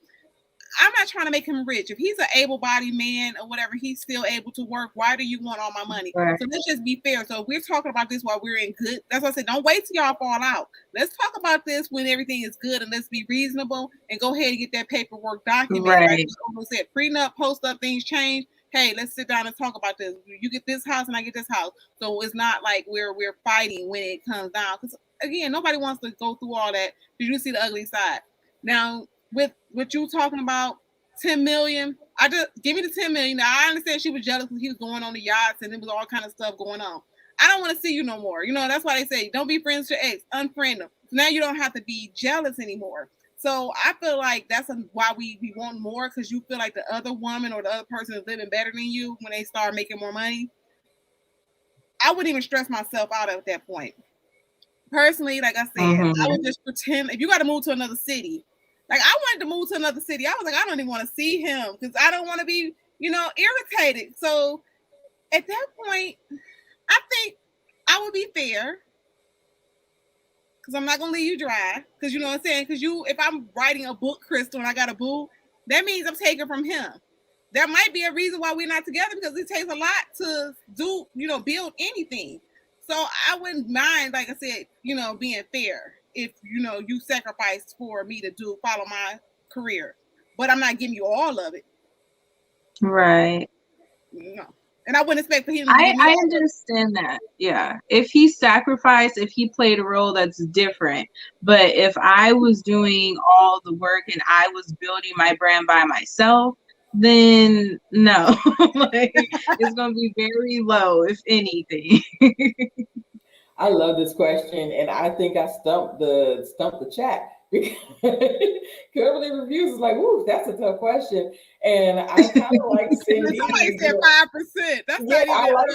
I'm not trying to make him rich. If he's an able-bodied man or whatever, he's still able to work. Why do you want all my money? Right. So let's just be fair. So we're talking about this while we're in good. That's why I said, don't wait till y'all fall out. Let's talk about this when everything is good and let's be reasonable and go ahead and get that paperwork documented. Right. Like I said, prenup, post up, things change. Hey, let's sit down and talk about this. You get this house and I get this house. So it's not like we're fighting when it comes down. Because again, nobody wants to go through all that. You see the ugly side. Now, with what you talking about, 10 million. Give me the 10 million. Now I understand she was jealous because he was going on the yachts and there was all kind of stuff going on. I don't want to see you no more. That's why they say don't be friends with your ex, unfriend them. Now you don't have to be jealous anymore. So I feel like that's why we want more, because you feel like the other woman or the other person is living better than you when they start making more money. I wouldn't even stress myself out at that point. Personally, like I said, I would just pretend if you got to move to another city. Like I wanted to move to another city. I was like, I don't even want to see him because I don't want to be, irritated. So at that point, I think I would be fair because I'm not going to leave you dry. Because you know what I'm saying? Because if I'm writing a book, Crystal, and I got a boo, that means I'm taking from him. There might be a reason why we're not together because it takes a lot to do, build anything. So I wouldn't mind, like I said, being fair. If you sacrificed for me to follow my career, but I'm not giving you all of it. Right. no. And I wouldn't expect for him to I understand that. Yeah. If he sacrificed, if he played a role, that's different. But if I was doing all the work and I was building my brand by myself, then no. Like, it's gonna be very low, if anything. I love this question, and I think I stumped the chat. Kimberly Reviews is like, "Ooh, that's a tough question," and I kind of like Cindy. Somebody said 5%. That's yeah, not even. I like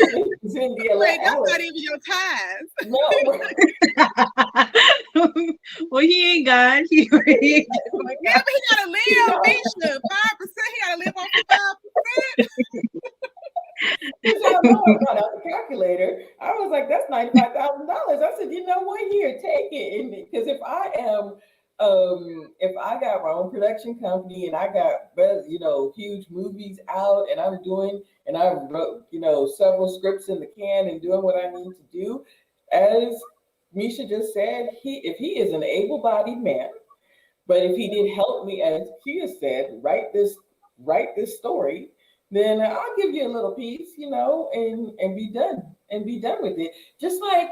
Cindy. Wait, that's not even your ties. No. Well, he ain't God. He yeah, but he gotta live. Misha, 5%. He gotta live off of 5%. Because y'all know I brought out the calculator. I was like, that's $95,000. I said, you know what? Here, take it. Because if I got my own production company and I got, huge movies out and I wrote, several scripts in the can and doing what I need to do, as Misha just said, if he is an able-bodied man, but if he did help me, as Kia said, write this story, then I'll give you a little piece, and be done with it. Just like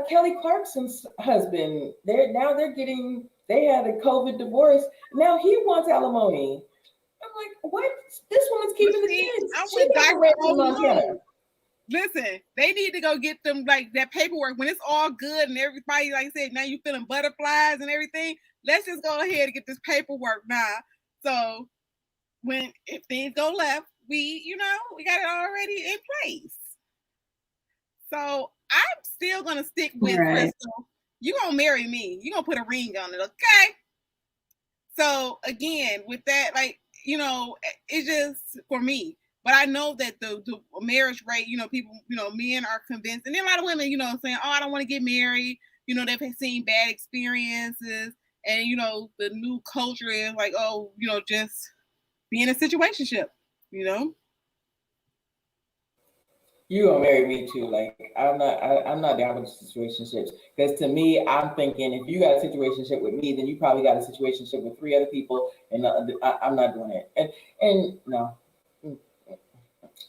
Kelly Clarkson's husband, they had a COVID divorce. Now he wants alimony. I'm like, what? This woman's keeping the kids. I'm with Dr. Montana. Listen, they need to go get them like that paperwork when it's all good and everybody, like I said, now you feeling butterflies and everything. Let's just go ahead and get this paperwork now. So if things go left, we got it already in place. So I'm still gonna stick with Crystal. You're gonna marry me. You're gonna put a ring on it, okay? So again, with that, it's just for me. But I know that the marriage rate, people, men are convinced, and then a lot of women, saying, oh, I don't want to get married. They've seen bad experiences, and the new culture is like, oh, just be in a situationship, You gonna marry me too? Like I'm not down with situationships, because to me, I'm thinking if you got a situationship with me, then you probably got a situationship with 3 other people, and I'm not doing it. And no,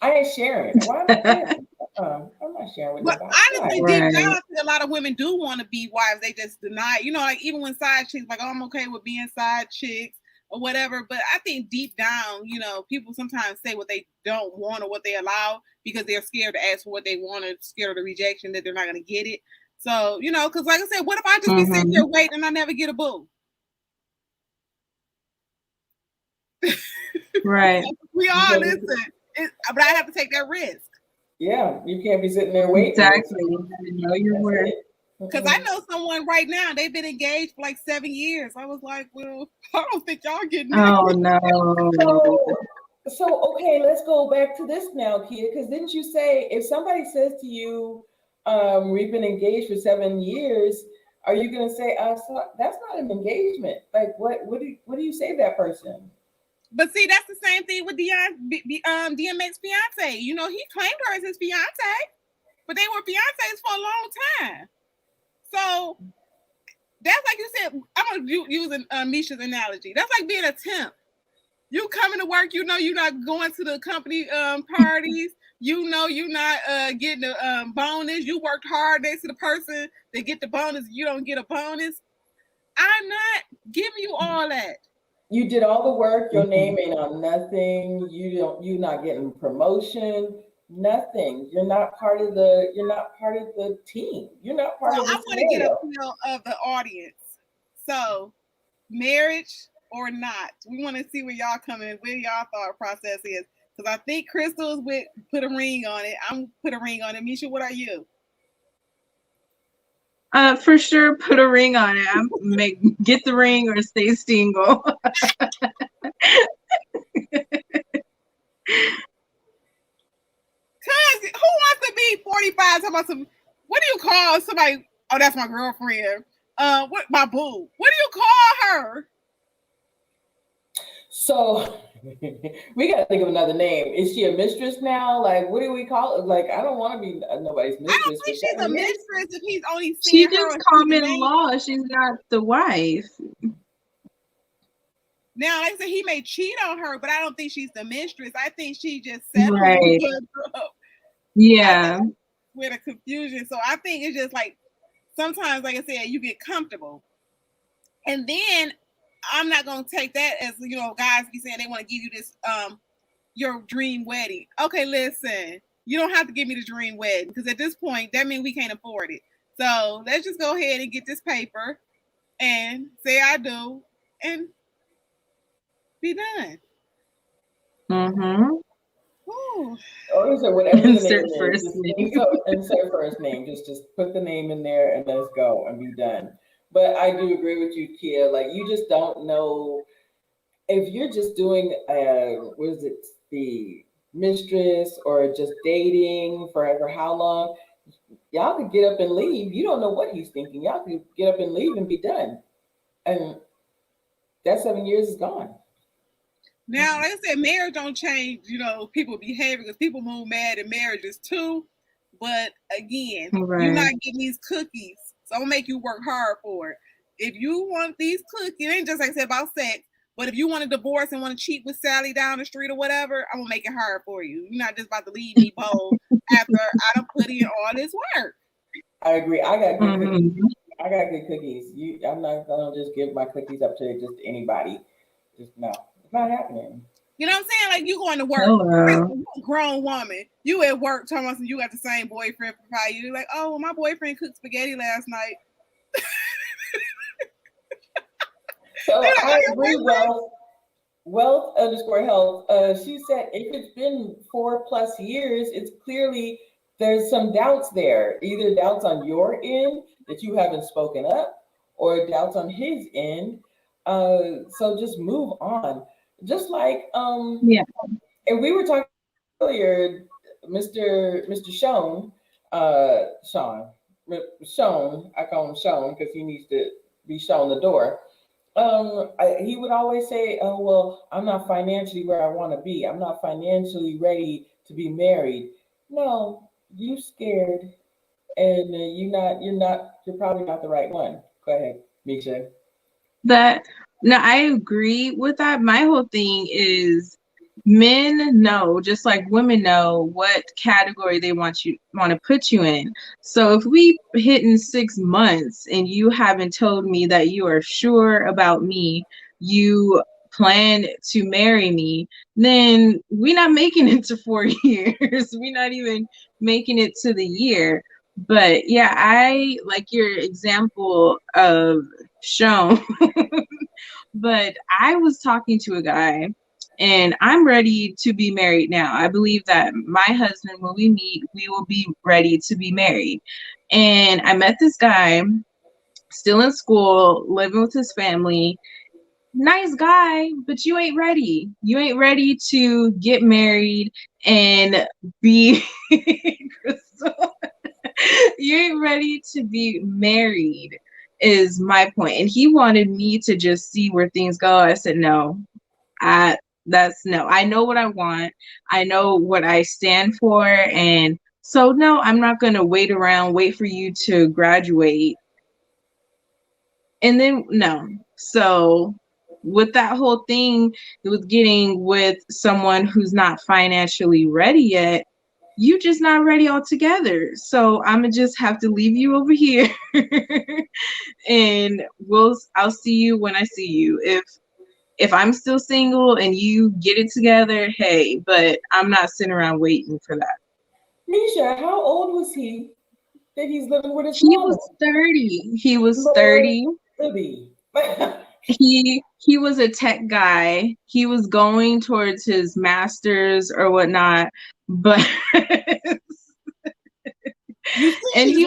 I ain't sharing. Why am I sharing? I'm not sharing with nobody. But honestly, deep down, a lot of women do want to be wives. They just deny. Like even when side chicks, like, oh, I'm okay with being side chicks or whatever. But I think deep down, people sometimes say what they don't want or what they allow because they're scared to ask for what they want or scared of the rejection that they're not going to get it. So, because like I said, what if I just be sitting here waiting and I never get a boo? Right. We all listen. But I have to take that risk. Yeah, you can't be sitting there waiting. Exactly. You know your worth. Because I know someone right now, they've been engaged for like 7 years. I was like, well, I don't think y'all getting married. Oh, no. So, okay, let's go back to this now, Kia, because didn't you say if somebody says to you, we've been engaged for 7 years, are you going to say, that's not an engagement? Like, what do you say to that person? But see, that's the same thing with DMX fiance. He claimed her as his fiance, but they were fiancés for a long time. So that's like you said. I'm gonna use Misha's analogy. That's like being a temp. You coming to work, you're not going to the company parties. You're not getting a bonus. You worked hard next to the person that get the bonus. You don't get a bonus. I'm not giving you all that. You did all the work. Your name ain't on nothing. You're not getting promotion. Nothing. You're not part of the team. You're not part of the. I want to get a feel of the audience. So, marriage or not, we want to see where y'all come in, where y'all thought process is. Because I think Crystal's with put a ring on it. I'm put a ring on it. Misha, what are you? For sure, put a ring on it. Get the ring or stay single. Cause who wants to be 45? Talking about some, what do you call somebody? Oh, that's my girlfriend. What my boo? What do you call her? So we gotta think of another name. Is she a mistress now? Like, what do we call it? Like, I don't want to be nobody's mistress. I don't think she's a mistress if he's only seeing her. She's just common law. She's not the wife. Now, like I said, he may cheat on her, but I don't think she's the mistress. I think she just settled Right. Yeah. With a confusion. So I think it's just like sometimes, like I said, you get comfortable. And then I'm not gonna take that as, you know, guys be saying they want to give you this your dream wedding. Okay, listen, you don't have to give me the dream wedding, because at this point that means we can't afford it. So let's just go ahead and get this paper and say I do and be done. Mm-hmm. Or so whatever the Insert name first is, name. insert first name. Just put the name in there and let's go and be done. But I do agree with you, Kia. Like, you just don't know if you're just doing what is it, the mistress, or just dating forever how long. Y'all could get up and leave. You don't know what he's thinking. Y'all could get up and leave and be done. And that 7 years is gone. Now, like I said, marriage don't change, you know, people behavior, because people move mad in marriages too. But again, Right. You're not getting these cookies, so I'm gonna make you work hard for it. If you want these cookies, it ain't just like I said about sex, but if you want a divorce and want to cheat with Sally down the street or whatever, I'm gonna make it hard for you. You're not just about to leave me bold after I done put in all this work. I agree. I got good cookies. I got good cookies. I'm not gonna just give my cookies up to just anybody. Just no. It's not happening. You know what I'm saying? Like, you going to work, you a grown woman, you at work, talking about you got the same boyfriend for 5 years. You're like, oh, well, my boyfriend cooked spaghetti last night. So I agree. Wealth_health. She said if it's been 4+ years, it's clearly there's some doubts there. Either doubts on your end that you haven't spoken up, or doubts on his end. So just move on. Just like yeah. And we were talking earlier, Mr. Sean, Sean, I call him Sean because he needs to be shown the door. He would always say, oh, well, I'm not financially where I want to be. I'm not financially ready to be married. No, you scared, and you're probably not the right one. Go ahead, Misha. No, I agree with that. My whole thing is men know, just like women know, what category they want to put you in. So if we hit in 6 months and you haven't told me that you are sure about me, you plan to marry me, then we're not making it to 4 years. We're not even making it to the year. But yeah, I like your example of Sean. But I was talking to a guy, and I'm ready to be married now. I believe that my husband, when we meet, we will be ready to be married. And I met this guy, still in school, living with his family. Nice guy, but you ain't ready. You ain't ready to get married and be Crystal. You ain't ready to be married, is my point. And he wanted me to just see where things go. I said, no, that's no. I know what I want. I know what I stand for. And so, no, I'm not going to wait for you to graduate. And then, no. So with that whole thing, it was getting with someone who's not financially ready yet. You just not ready altogether. So I'm gonna just have to leave you over here, and I'll see you when I see you. If I'm still single and you get it together, hey, but I'm not sitting around waiting for that. Misha, how old was he that he's living with his mom? He was 30. He was 30. He was a tech guy. He was going towards his master's or whatnot, but and he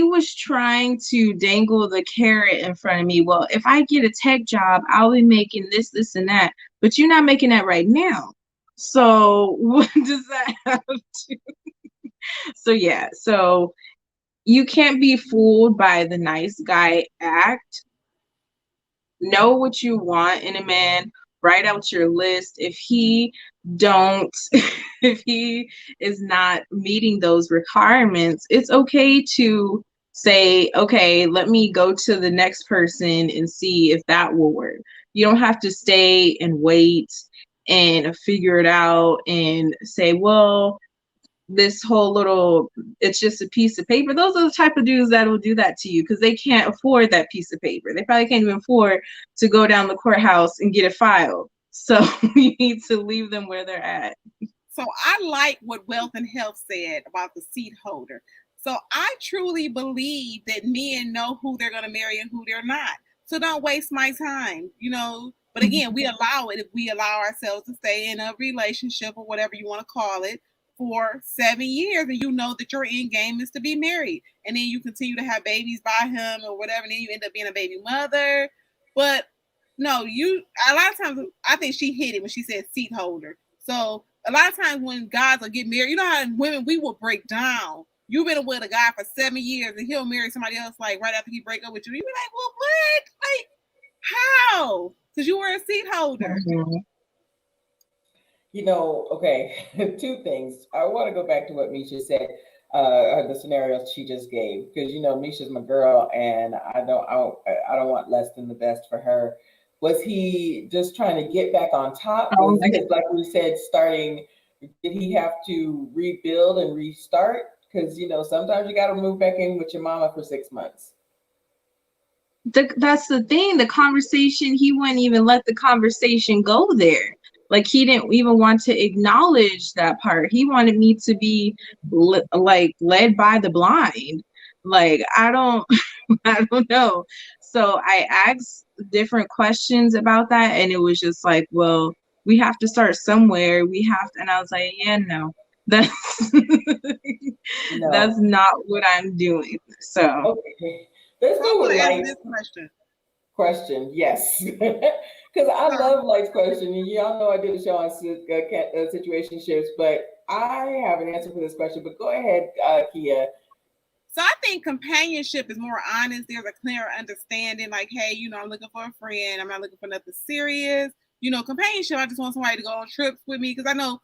was trying to dangle the carrot in front of me. Well, if I get a tech job, I'll be making this, and that. But you're not making that right now. So what does that have to? So yeah. So you can't be fooled by the nice guy act. Know what you want in a man. Write out your list. If he is not meeting those requirements, it's okay to say, okay, let me go to the next person and see if that will work. You don't have to stay and wait and figure it out and say, well, this whole little, it's just a piece of paper. Those are the type of dudes that will do that to you because they can't afford that piece of paper. They probably can't even afford to go down the courthouse and get it filed. So you need to leave them where they're at. So I like what Wealth and Health said about the seat holder. So I truly believe that men know who they're going to marry and who they're not. So don't waste my time, you know. But again, we allow it if we allow ourselves to stay in a relationship or whatever you want to call it for 7 years, and you know that your end game is to be married, and then you continue to have babies by him or whatever, and then you end up being a baby mother. But no, a lot of times I think she hit it when she said seat holder. So a lot of times when guys will get married, you know how women, we will break down. You've been with a guy for 7 years and he'll marry somebody else like right after he break up with you. You be like, well, what? Like, how? Because you were a seat holder. Mm-hmm. You know, okay, 2 things. I want to go back to what Misha said, the scenarios she just gave, because you know Misha's my girl, and I don't want less than the best for her. Was he just trying to get back on top? Because, like we said, did he have to rebuild and restart? Because you know sometimes you got to move back in with your mama for 6 months. That's the thing. The conversation, he wouldn't even let the conversation go there. Like he didn't even want to acknowledge that part. He wanted me to be like led by the blind. Like I don't know. So I asked different questions about that, and it was just like, well, we have to start somewhere. And I was like, yeah, no, that's that's not what I'm doing. So okay, let's go with Light's question. Yes. Because I love Light's question, and y'all know I did a show on situationships, but I have an answer for this question. But go ahead, Kia. So I think companionship is more honest. There's a clearer understanding. Like, hey, you know, I'm looking for a friend. I'm not looking for nothing serious. You know, companionship. I just want somebody to go on trips with me because I know,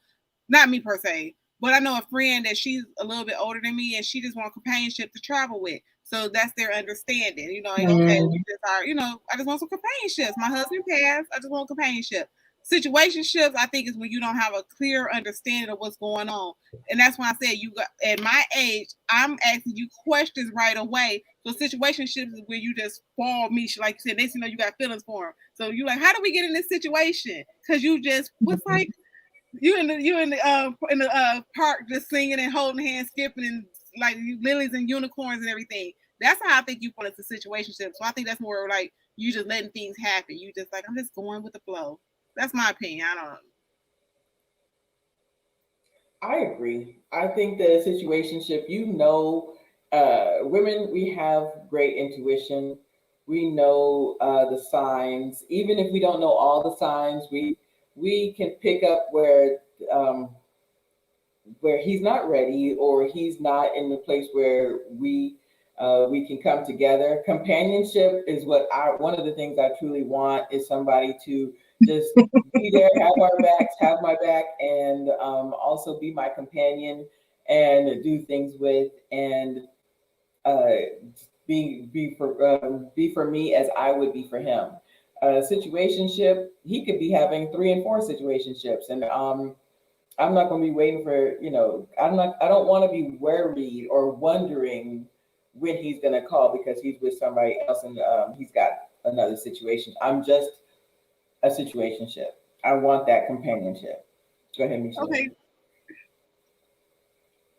not me per se, but I know a friend that she's a little bit older than me, and she just wants companionship to travel with. So that's their understanding, you know. And okay, we just are, you know, I just want some companionship. My husband passed. I just want companionship. Situationships, I think, is when you don't have a clear understanding of what's going on, and that's why I said you got at my age. I'm asking you questions right away. So situationships is where you just fall me, like you said. They know you got feelings for them. So you like, how do we get in this situation? Because you just what's like you in the park just singing and holding hands, skipping and like lilies and unicorns and everything. That's how I think you fall into situationships. So I think that's more like you just letting things happen. You just like, I'm just going with the flow. That's my opinion. I don't know. I agree. I think that a situationship, you know, women, we have great intuition. We know the signs. Even if we don't know all the signs, we can pick up where he's not ready or he's not in the place where we can come together. Companionship is one of the things I truly want is somebody to just be there, have my back, and also be my companion and do things with, and be for me as I would be for him. Situationship, he could be having 3 and 4 situationships, and I'm not going to be waiting for, you know, I don't want to be worried or wondering when he's going to call because he's with somebody else and he's got another situation. I'm just a situationship. I want that companionship. Go ahead, Misha. Okay.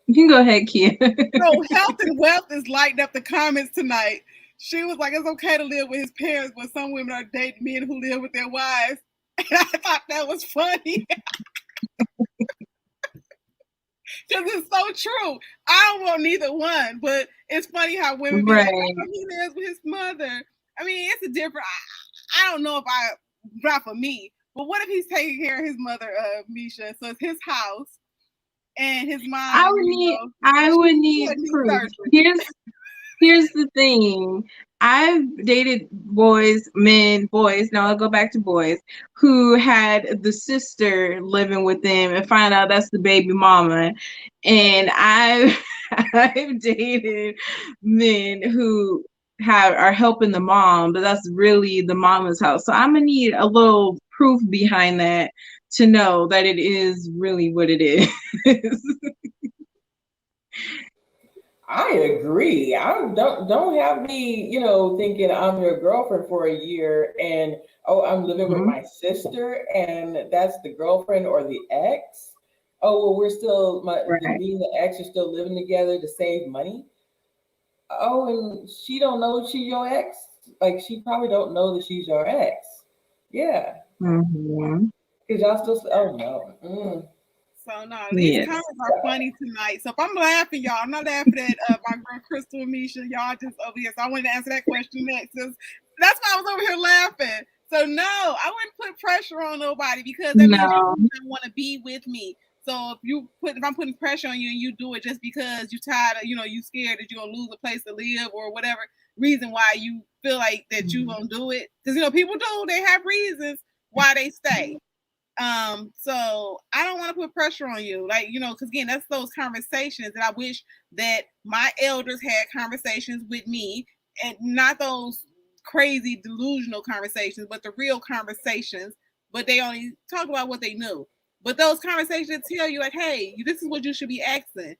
You can go ahead, Kia. So Health and Wealth is lighting up the comments tonight. She was like, it's okay to live with his parents, but some women are dating men who live with their wives. And I thought that was funny. Because it's so true. I don't want neither one, but it's funny how women be like, oh, he lives with his mother. I mean, it's a different, I don't know if not for me, but what if he's taking care of his mother, Misha? So it's his house and his mom. I would need proof. Here's the thing. I've dated boys. Now I'll go back to boys who had the sister living with them and find out that's the baby mama. And I I've dated men who are helping the mom, but that's really the mama's house. So I'm gonna need a little proof behind that to know that it is really what it is. I agree. I don't have me, thinking I'm your girlfriend for a year and I'm living with my sister and that's the girlfriend or the ex. Oh, well, we're still me and the ex are still living together to save money. Oh, and she don't know she's your ex. Like she probably don't know that she's your ex. Yeah, because y'all still. Oh no. So no, these comments are funny tonight. So if I'm laughing, y'all, I'm not laughing at my girl Crystal and Misha. Y'all just over here. So I wanted to answer that question next. That's why I was over here laughing. So no, I wouldn't put pressure on nobody because that means you don't want to be with me. So if I'm putting pressure on you and you do it just because you're tired of, you scared that you're gonna lose a place to live or whatever reason why you feel like that you're gonna do it. Because people they have reasons why they stay. So I don't want to put pressure on you, because again, that's those conversations that I wish that my elders had conversations with me, and not those crazy delusional conversations, but the real conversations. But they only talk about what they knew. But those conversations tell you, like, hey, this is what you should be asking.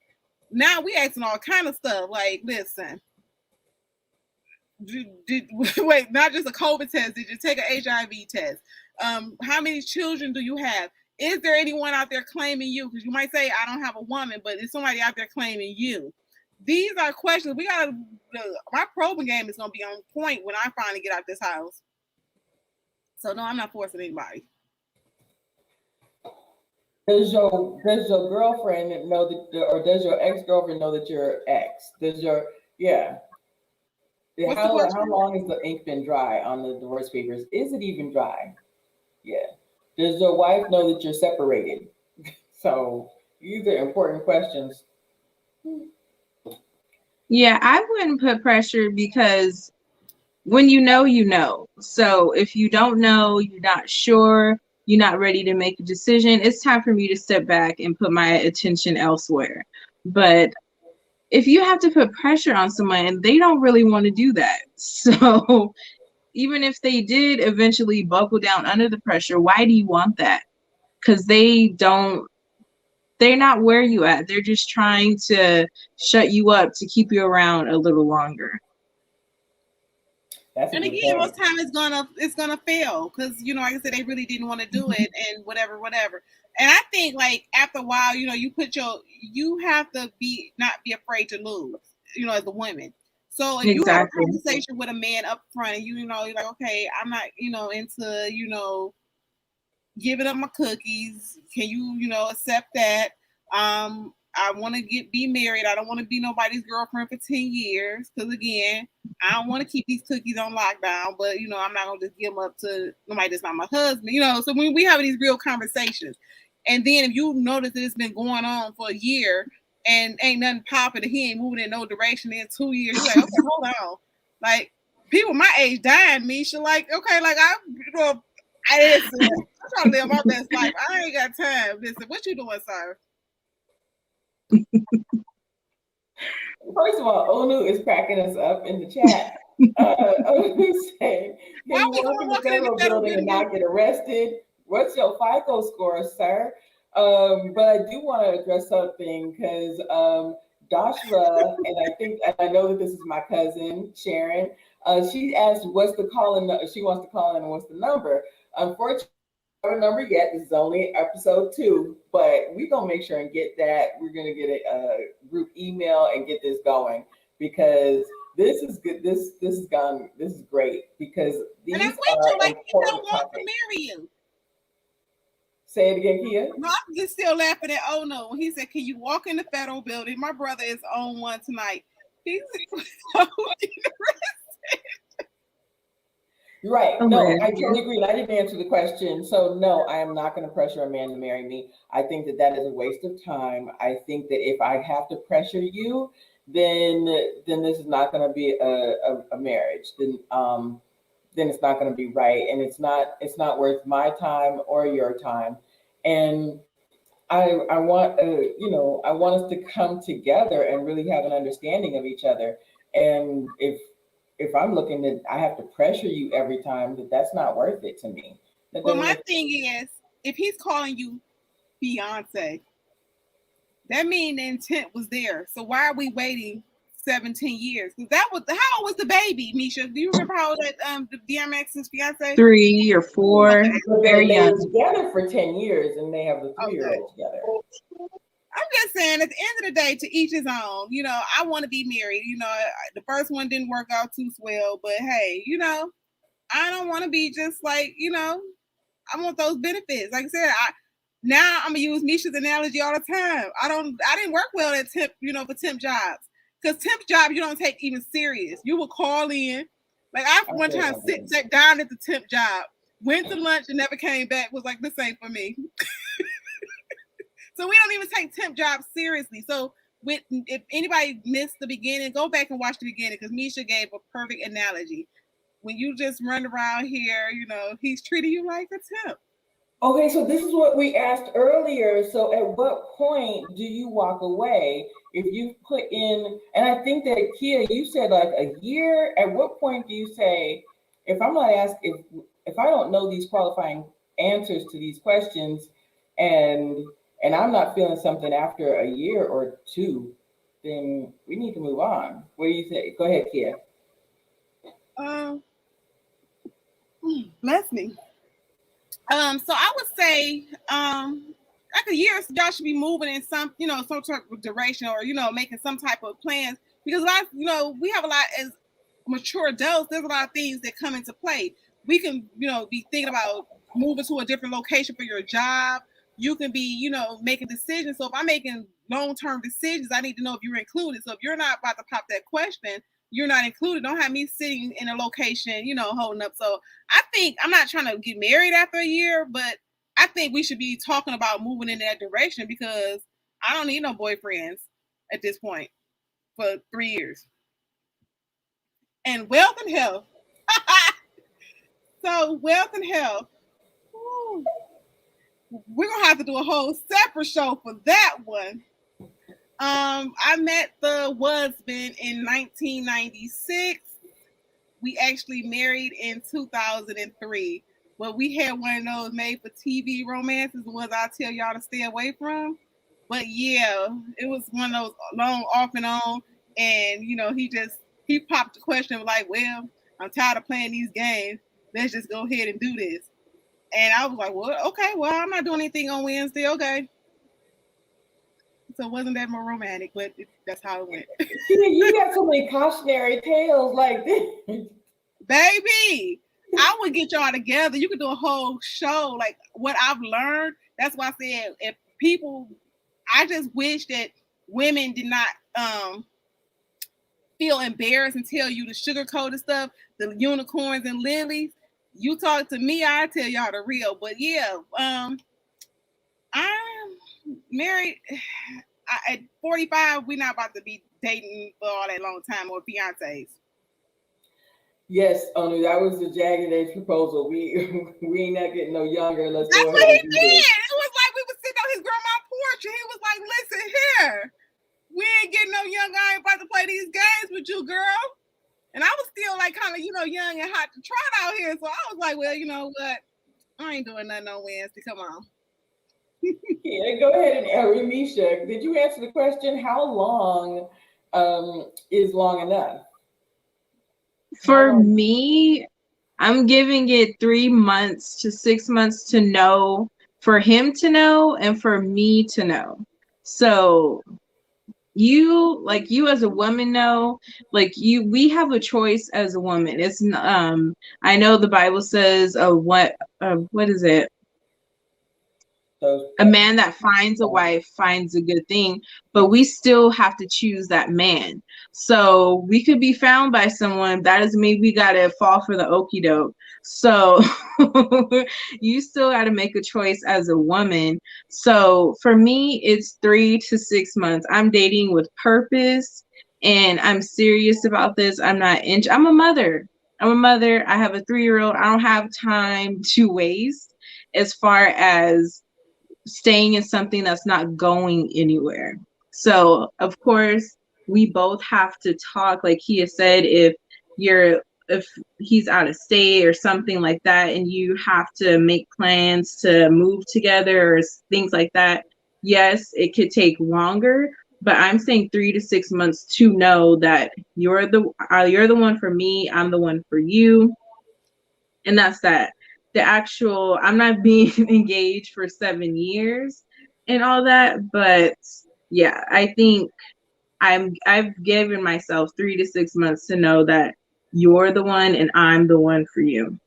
Now we asking all kind of stuff. Like, listen, wait, not just a COVID test. Did you take an HIV test? How many children do you have? Is there anyone out there claiming you? Because you might say, I don't have a woman, but is somebody out there claiming you? These are questions. My probing game is going to be on point when I finally get out this house. So no, I'm not forcing anybody. Does your girlfriend know that, or does your ex-girlfriend know that you're ex? How long has the ink been dry on the divorce papers? Is it even dry? Yeah. Does your wife know that you're separated? So these are important questions. Yeah, I wouldn't put pressure because when you know. So if you don't know, you're not sure, you're not ready to make a decision, it's time for me to step back and put my attention elsewhere. But if you have to put pressure on someone and they don't really want to do that, so even if they did eventually buckle down under the pressure, why do you want that? Because they're not where you at. They're just trying to shut you up to keep you around a little longer. And again, most time it's gonna fail because like I said, they really didn't want to do it and whatever. And I think like after a while, you have to not be afraid to lose, as a woman. So if you have a conversation with a man up front and you're like, okay, I'm not, into, giving up my cookies. Can you, accept that? I want to be married. I don't want to be nobody's girlfriend for 10 years. Because again, I don't want to keep these cookies on lockdown, but I'm not going to just give them up to nobody that's not my husband, So when we have these real conversations, and then if you notice that it's been going on for a year and ain't nothing popping, he ain't moving in no direction in 2 years, you're like, okay, hold on. Like people my age dying, Misha, like, okay, like I'm trying to live my best life. I ain't got time. Listen, what you doing, sir? First of all, Onu is cracking us up in the chat. Onu saying, "Can you walk in the federal building and not get arrested? What's your FICO score, sir?" But I do want to address something because Dashra, and I know that this is my cousin Sharon. She asked, "What's the calling?" She wants to call in, and what's the number? Unfortunately, our number yet. This is only episode 2, but we're gonna make sure and get that. We're gonna get a group email and get this going because this is good. This is gone. This is great because these and I are like he don't want to marry you. Say it again, Kia. No, I'm just still laughing at no. When he said, "Can you walk in the federal building?" My brother is on one tonight. He's Right. No, I totally agree. I didn't answer the question. So no, I am not going to pressure a man to marry me. I think that is a waste of time. I think that if I have to pressure you, then this is not going to be a marriage. Then it's not going to be right. And it's not worth my time or your time. And I want I want us to come together and really have an understanding of each other. And if I'm looking that I have to pressure you every time, that's not worth it to me. Well, my thing is, if he's calling you fiance, that means the intent was there. So why are we waiting 17 years? Because that was how old was the baby, Misha? Do you remember how old that the DMX's fiance? 3 or 4, very they young. were together for 10 years, and they have the 3-year-old together. I'm just saying, at the end of the day, to each his own. You know, I want to be married. You know, the first one didn't work out too swell, but hey, you know, I don't want to be just like, you know, I want those benefits. Like I said, now I'm gonna use Misha's analogy all the time. I didn't work well at temp, you know, for temp jobs. Because temp jobs you don't take even serious. You will call in. Like I one time sat down at the temp job, went to lunch and never came back, was like, this ain't for me. So we don't even take temp jobs seriously. So if anybody missed the beginning, go back and watch the beginning because Misha gave a perfect analogy. When you just run around here, you know, he's treating you like a temp. Okay, so this is what we asked earlier. So at what point do you walk away if you put in, and I think that Kia, you said like a year. At what point do you say, if I'm not asked, if I don't know these qualifying answers to these questions and I'm not feeling something after a year or two, then we need to move on. What do you think? Go ahead, Kia. Bless me. So I would say, like a year, y'all should be moving in some, you know, some sort of direction or, you know, making some type of plans because you know, we have a lot as mature adults. There's a lot of things that come into play. We can, you know, be thinking about moving to a different location for your job. You can be, you know, making decisions. So if I'm making long-term decisions, I need to know if you're included. So if you're not about to pop that question, you're not included. Don't have me sitting in a location, you know, holding up. So I think I'm not trying to get married after a year, but I think we should be talking about moving in that direction because I don't need no boyfriends at this point for 3 years. And wealth and health. So wealth and health. Woo. We're gonna have to do a whole separate show for that one. I met the husband in 1996. We actually married in 2003. But we had one of those made for TV romances, the ones I tell y'all to stay away from. But yeah, it was one of those long off and on. And you know, he popped the question of like, well, I'm tired of playing these games. Let's just go ahead and do this. And I was like, well, okay, well, I'm not doing anything on Wednesday. Okay. So it wasn't that more romantic, but that's how it went. You got so many cautionary tales like this. Baby, I would get y'all together. You could do a whole show, like what I've learned. That's why I said if people, I just wish that women did not feel embarrassed and tell you the sugarcoated stuff, the unicorns and lilies. You talk to me, I tell y'all the real. But yeah, I'm married. At 45, we're not about to be dating for all that long time or fiancés. Yes, only that was the jagged edge proposal. We ain't not getting no younger. That's what he did. It was like we was sitting on his grandma's porch and he was like, listen here, we ain't getting no younger. I ain't about to play these games with you, girl. And I was still like kind of, you know, young and hot to trot out here. So I was like, well, you know what? I ain't doing nothing on Wednesday. Come on. Yeah, go ahead and Remisha, did you answer the question? How long is long enough? For me, I'm giving it 3 months to 6 months to know, for him to know, and for me to know. So you as a woman know, we have a choice as a woman. It's I know the Bible says what is it? A man that finds a wife finds a good thing, but we still have to choose that man. So we could be found by someone that doesn't mean we gotta fall for the okie doke. So you still got to make a choice as a woman. So for me, it's 3 to 6 months. I'm dating with purpose, and I'm serious about this. I'm a mother. I have a 3-year-old. I don't have time to waste as far as staying in something that's not going anywhere. So of course we both have to talk, like he has said, if he's out of state or something like that, and you have to make plans to move together or things like that, yes, it could take longer, but I'm saying 3 to 6 months to know that you're the one for me, I'm the one for you. And that's that. The actual, I'm not being engaged for 7 years and all that, but yeah, I think I've given myself 3 to 6 months to know that you're the one and I'm the one for you.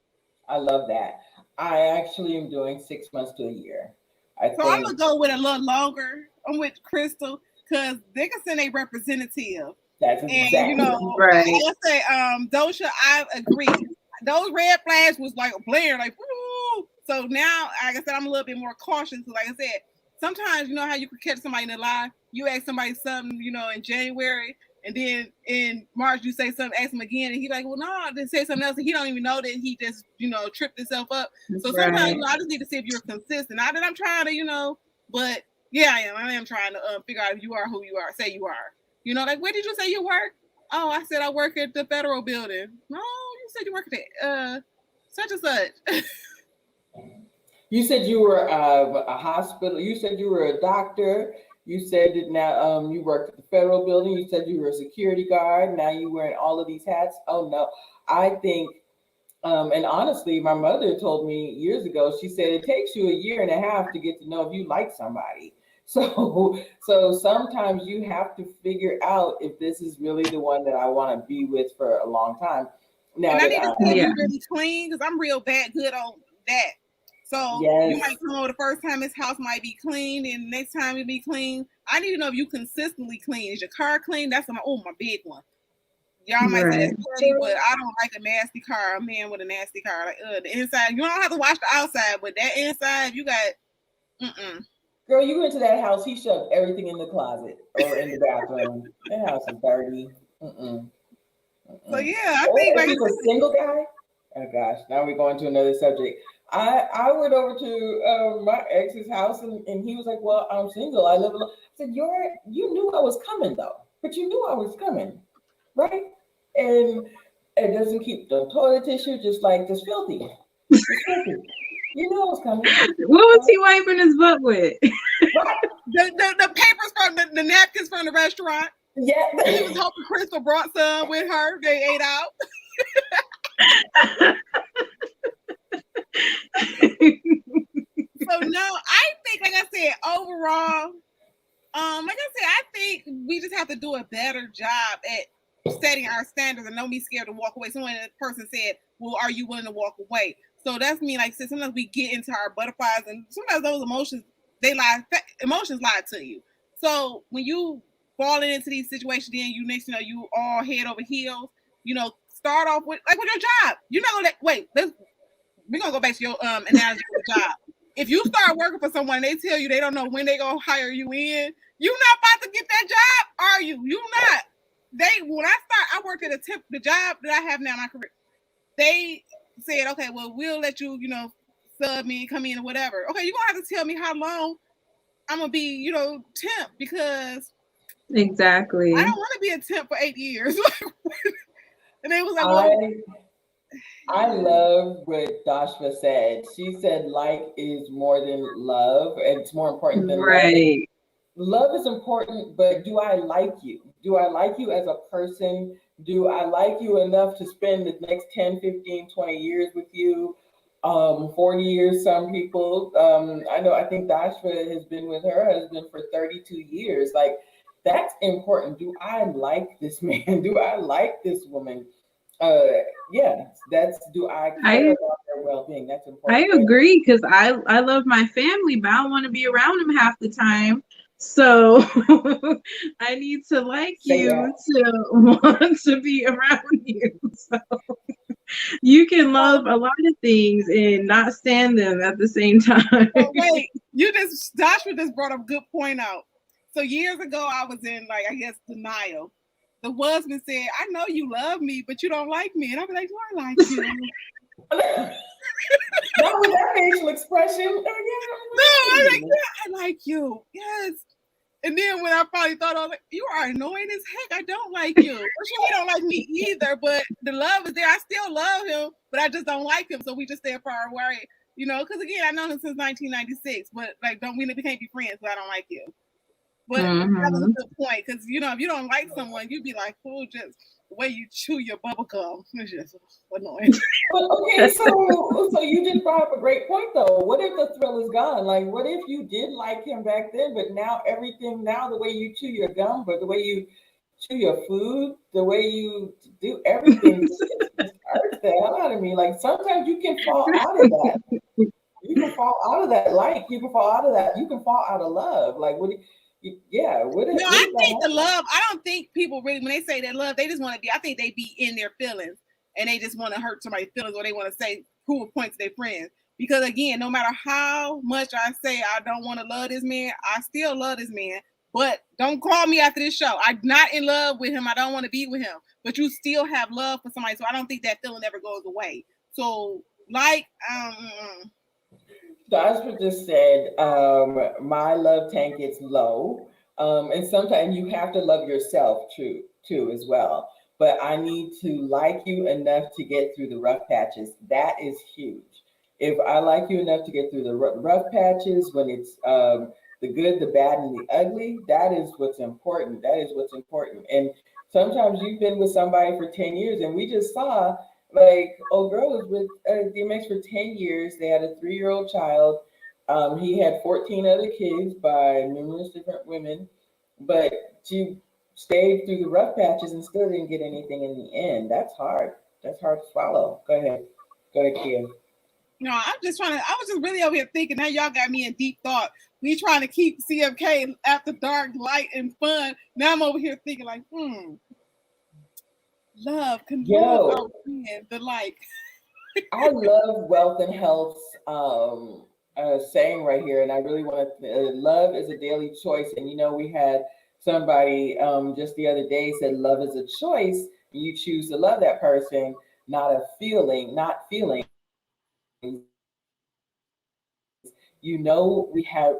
I love that. I actually am doing 6 months to a year. I'm gonna go with a little longer. I'm with Crystal because they can send a representative. That's exactly. And, you know, right. I say, Dosha, I agree. Those red flags was like a blare, like, woo. So now, like I said, I'm a little bit more cautious. Like I said, sometimes, you know how you could catch somebody in a lie? You ask somebody something, you know, in January, and then in March you say something, ask him again, and he like, well, no, I didn't say something else, and he don't even know that he just, you know, tripped himself up. So sometimes, you know, I just need to see if you're consistent. Not that I'm trying to, you know, but yeah, I am trying to figure out if you are who you are, say you are. You know, like, where did you say you work? Oh, I said I work at the federal building. No, you said you work at such and such. You said you were a hospital. You said you were a doctor. You said that now you worked at the federal building. You said you were a security guard. Now you wearing all of these hats. Oh no, I think, and honestly, my mother told me years ago. She said it takes you a year and a half to get to know if you like somebody. So sometimes you have to figure out if this is really the one that I want to be with for a long time. Now, and I need to see if you're really clean because I'm real good on that. So you might come over the first time, his house might be clean, and next time it'll be clean. I need to know if you consistently clean. Is your car clean? That's my big one. Y'all might say that's pretty, but I don't like a nasty car. A man with a nasty car, like the inside. You don't have to wash the outside, but that inside, you got. Girl, you went to that house. He shoved everything in the closet or in the bathroom. That house is dirty. So yeah, I think like he's a single guy. Oh gosh, now we're going to another subject. I went over to my ex's house and he was like, "Well, I'm single. I live alone." I said, "You knew I was coming though, but you knew I was coming, right?" And it doesn't keep the toilet tissue just filthy. It's filthy. You knew I was coming. What was he wiping his butt with? the papers from the napkins from the restaurant. Yeah. He was hoping Crystal brought some with her. They ate out. So no, I think, like I said, overall, I think we just have to do a better job at setting our standards and don't be scared to walk away. Someone, that person said, "Well, are you willing to walk away?" So that's me. Like I said, sometimes we get into our butterflies, and sometimes those emotions emotions lie to you. So when you falling into these situations, then you next know you all head over heels. You know, start off with your job. You're not gonna wait. We're gonna go back to your analogy of the job. If you start working for someone, they tell you they don't know when they gonna hire you in. You not about to get that job, are you? You not. When I worked at the job that I have now in my career, they said, okay, well, we'll let you, sub me and come in or whatever. Okay, you're gonna have to tell me how long I'm gonna be, temp, because exactly I don't want to be a temp for 8 years. And they was like, well, I love what Dashva said. She said like is more than love, and it's more important than right. Love is important, but do I like you? Do I like you as a person? Do I like you enough to spend the next 10, 15, 20 years with you? 40 years, some people. I think Dashva has been with her husband for 32 years. Like, that's important. Do I like this man? Do I like this woman? Do I care about their well-being? That's important. I agree, because I love my family, but I don't want to be around them half the time. So I need to like you to want to be around you. So you can love a lot of things and not stand them at the same time. Oh, wait, Joshua just brought a good point out. So years ago, I was in denial. The husband said, "I know you love me, but you don't like me." And I'd be like, "Do I like you?" Not with that facial expression. Oh, yeah, no, I'm like, yeah, I like you. Yes. And then when I finally thought, I was like, you are annoying as heck. I don't like you. For sure, he don't like me either, but the love is there. I still love him, but I just don't like him. So we just stay far away, you know, because again, I've known him since 1996, but like, we can't be friends, so I don't like you. But that was a good point, because, you know, if you don't like someone, you'd be like, oh, just the way you chew your bubble gum. It's just annoying. But okay, so you just brought up a great point, though. What if the thrill is gone? Like, what if you did like him back then, but now the way you chew your gum, but the way you chew your food, the way you do everything, just hurts the hell out of me. Like, sometimes you can fall out of that. You can fall out of that like. You can fall out of that. You can fall out of love. Like, what? I think the love. I don't think people really, when they say that love, they just want to be. I think they be in their feelings, and they just want to hurt somebody's feelings, or they want to say prove a point to their friends. Because again, no matter how much I say I don't want to love this man, I still love this man. But don't call me after this show. I'm not in love with him. I don't want to be with him. But you still have love for somebody, so I don't think that feeling ever goes away. So, like, Dasha just said, my love tank is low. And sometimes you have to love yourself too as well. But I need to like you enough to get through the rough patches. That is huge. If I like you enough to get through the rough patches, when it's the good, the bad, and the ugly, that is what's important. That is what's important. And sometimes you've been with somebody for 10 years, and we just saw, like, old girl was with DMX for 10 years. They had a 3-year-old child. He had 14 other kids by numerous different women, but she stayed through the rough patches and still didn't get anything in the end. That's hard. That's hard to swallow. Go ahead, Kia. No, I was just really over here thinking, now y'all got me in deep thought. We trying to keep CMK after dark, light, and fun. Now I'm over here thinking like, love, can love the like. I love Wealth and Health's saying right here, and I really want to, love is a daily choice. And you know, we had somebody just the other day said love is a choice. You choose to love that person, not a feeling, not feeling. You know, we have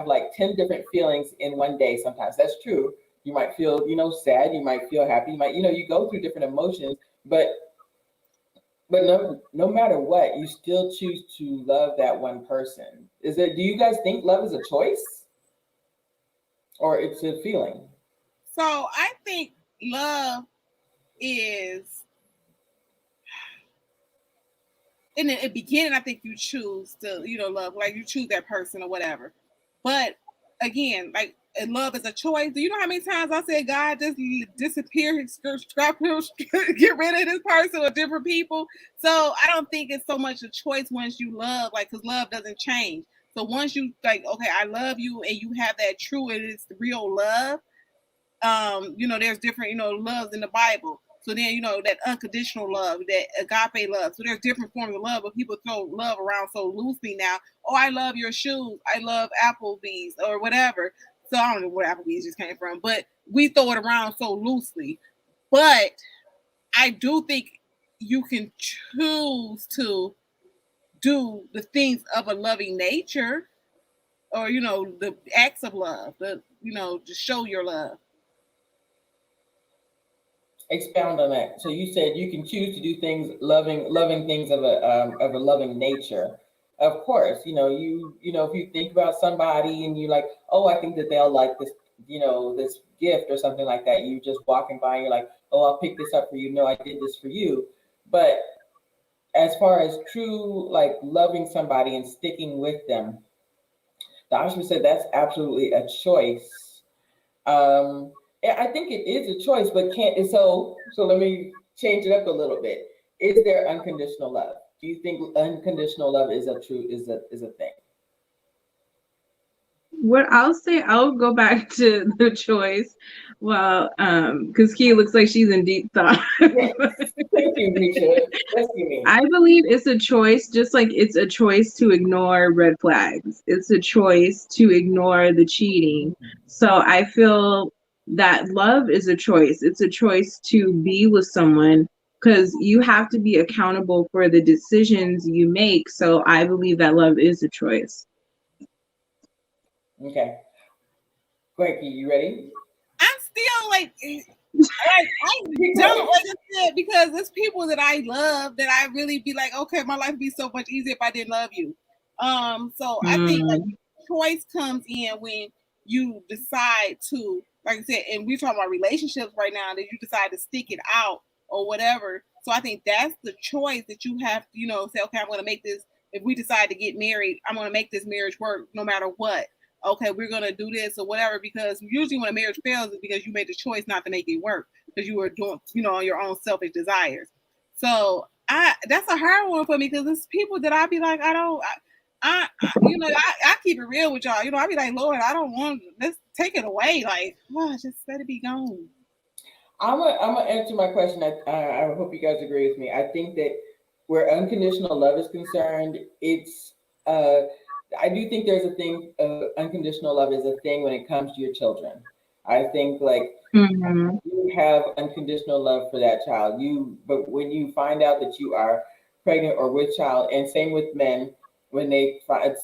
like 10 different feelings in one day sometimes. That's true. You might feel, sad, you might feel happy, you might, you go through different emotions, but no matter what, you still choose to love that one person. Do you guys think love is a choice or it's a feeling? So I think love is, in the beginning, I think you choose to, love, like you choose that person or whatever. But again, like, and love is a choice. Do you know how many times I said God just disappear, scrap him, get rid of this person or different people? So I don't think it's so much a choice once you love, like, because love doesn't change. So once you like, okay, I love you, and you have that true, it is real love. There's different, loves in the Bible. So then, that unconditional love, that agape love. So there's different forms of love, but people throw love around so loosely now. Oh, I love your shoes. I love Applebee's or whatever. So I don't know where Applebee's just came from, but we throw it around so loosely. But I do think you can choose to do the things of a loving nature, or, the acts of love, to show your love. Expound on that. So you said you can choose to do things, loving things of a loving nature. Of course, if you think about somebody and you're like, oh, I think that they'll like this, this gift or something like that. You just walking by and you're like, oh, I'll pick this up for you. No, I did this for you. But as far as true, like loving somebody and sticking with them, Dasha said that's absolutely a choice. I think it is a choice, but so let me change it up a little bit. Is there unconditional love? Do you think unconditional love is a thing? What I'll say, I'll go back to the choice. Well, because Kia looks like she's in deep thought. Yes. Thank you, Misha. I believe it's a choice, just like it's a choice to ignore red flags. It's a choice to ignore the cheating. So I feel that love is a choice. It's a choice to be with someone because you have to be accountable for the decisions you make. So I believe that love is a choice. Okay. Great, you ready? I'm still like I don't understand because there's people that I love that I really be like, okay, my life would be so much easier if I didn't love you. So I think like choice comes in when you decide to, like I said, and we're talking about relationships right now, that you decide to stick it out or whatever. So I think that's the choice that you have to, say, okay, I'm going to make this. If we decide to get married, I'm going to make this marriage work no matter what. Okay, we're going to do this or whatever, because usually when a marriage fails is because you made the choice not to make it work because you were doing, your own selfish desires. So that's a hard one for me because it's people that I be like, I keep it real with y'all. I be like, Lord, I don't want, let's take it away. Like, just let it be gone. I'm gonna answer my question. I hope you guys agree with me. I think that where unconditional love is concerned, it's I do think there's a thing. Unconditional love is a thing when it comes to your children. I think like you have unconditional love for that child. But when you find out that you are pregnant or with child, and same with men, when they find,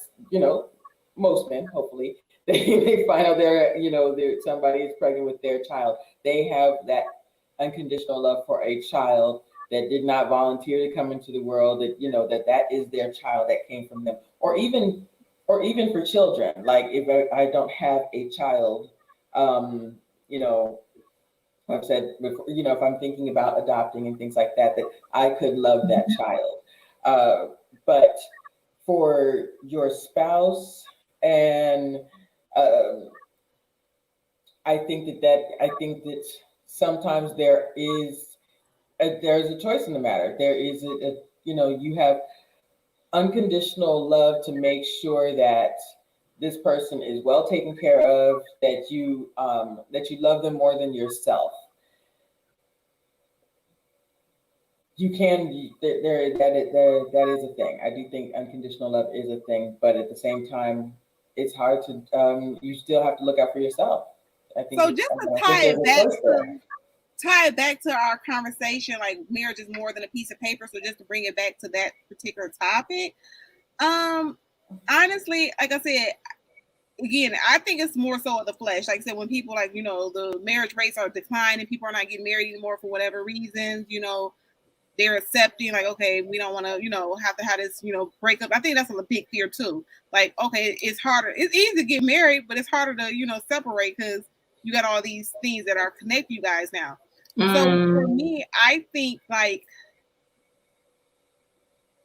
most men, hopefully, they find out somebody is pregnant with their child. They have that unconditional love for a child that did not volunteer to come into the world. That is their child that came from them, or even for children. Like if I don't have a child, I've said before, if I'm thinking about adopting and things like that, that I could love that child. But for your spouse, and I think that sometimes there's a choice in the matter. There is you have unconditional love to make sure that this person is well taken care of, that you love them more than yourself. You can that is a thing. I do think unconditional love is a thing, but at the same time, it's hard to. You still have to look out for yourself. I think so. Just to tie it back to our conversation, like marriage is more than a piece of paper. So just to bring it back to that particular topic, honestly, like I said, again, I think it's more so of the flesh. Like I said, when people the marriage rates are declining, people are not getting married anymore for whatever reasons, they're accepting like, okay, we don't want to, have to have this, breakup. I think that's a big fear too. Like, okay, it's harder. It's easy to get married, but it's harder to, separate because you got all these things that are connecting you guys now. So for me, I think like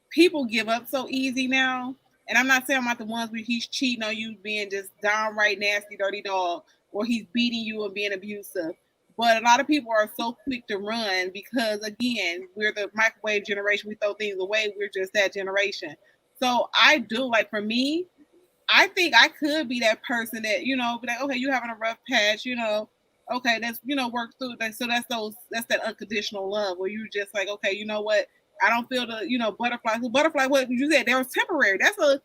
people give up so easy now. And I'm not saying I'm not the ones where he's cheating on you, being just downright nasty, dirty dog, or he's beating you and being abusive. But a lot of people are so quick to run because, again, we're the microwave generation. We throw things away. We're just that generation. So I do, like, for me, I think I could be that person that, be like, okay, you're having a rough patch, okay, let's, work through that. So that's that unconditional love where you just like, okay, you know what? I don't feel the, butterflies. So butterfly, what you said, they were temporary. That's a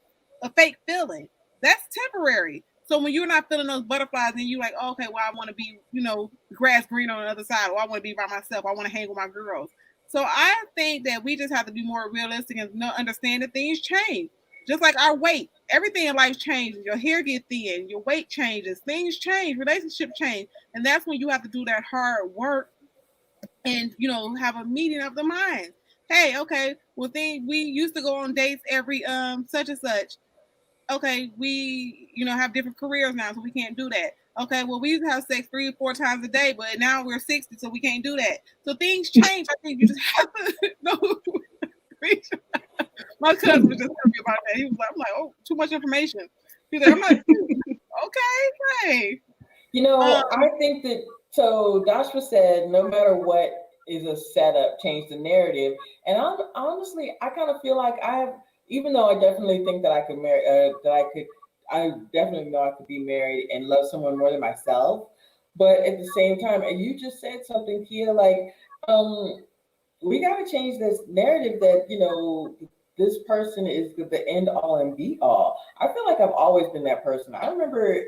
fake feeling. That's temporary. So when you're not feeling those butterflies and you like, oh, okay, well, I want to be, grass green on the other side, or I want to be by myself. I want to hang with my girls. So I think that we just have to be more realistic and understand that things change. Just like our weight, everything in life changes. Your hair gets thin, your weight changes, things change, relationships change. And that's when you have to do that hard work and, have a meeting of the minds. Hey, okay, well, we used to go on dates every such and such. Okay, we, have different careers now, so we can't do that. Okay, well, we used to have sex 3 or 4 times a day, but now we're 60, so we can't do that. So things change. I think you just have to know. My cousin was just telling me about that. He was like, I'm like, oh, too much information. He's like, I'm like, okay, hey. I think that, so Joshua said, no matter what is a setup, change the narrative. And honestly, I kind of feel like even though I definitely think that I could marry, I definitely know I could be married and love someone more than myself. But at the same time, and you just said something, Kia, like, we got to change this narrative that, this person is the end all and be all. I feel like I've always been that person. I remember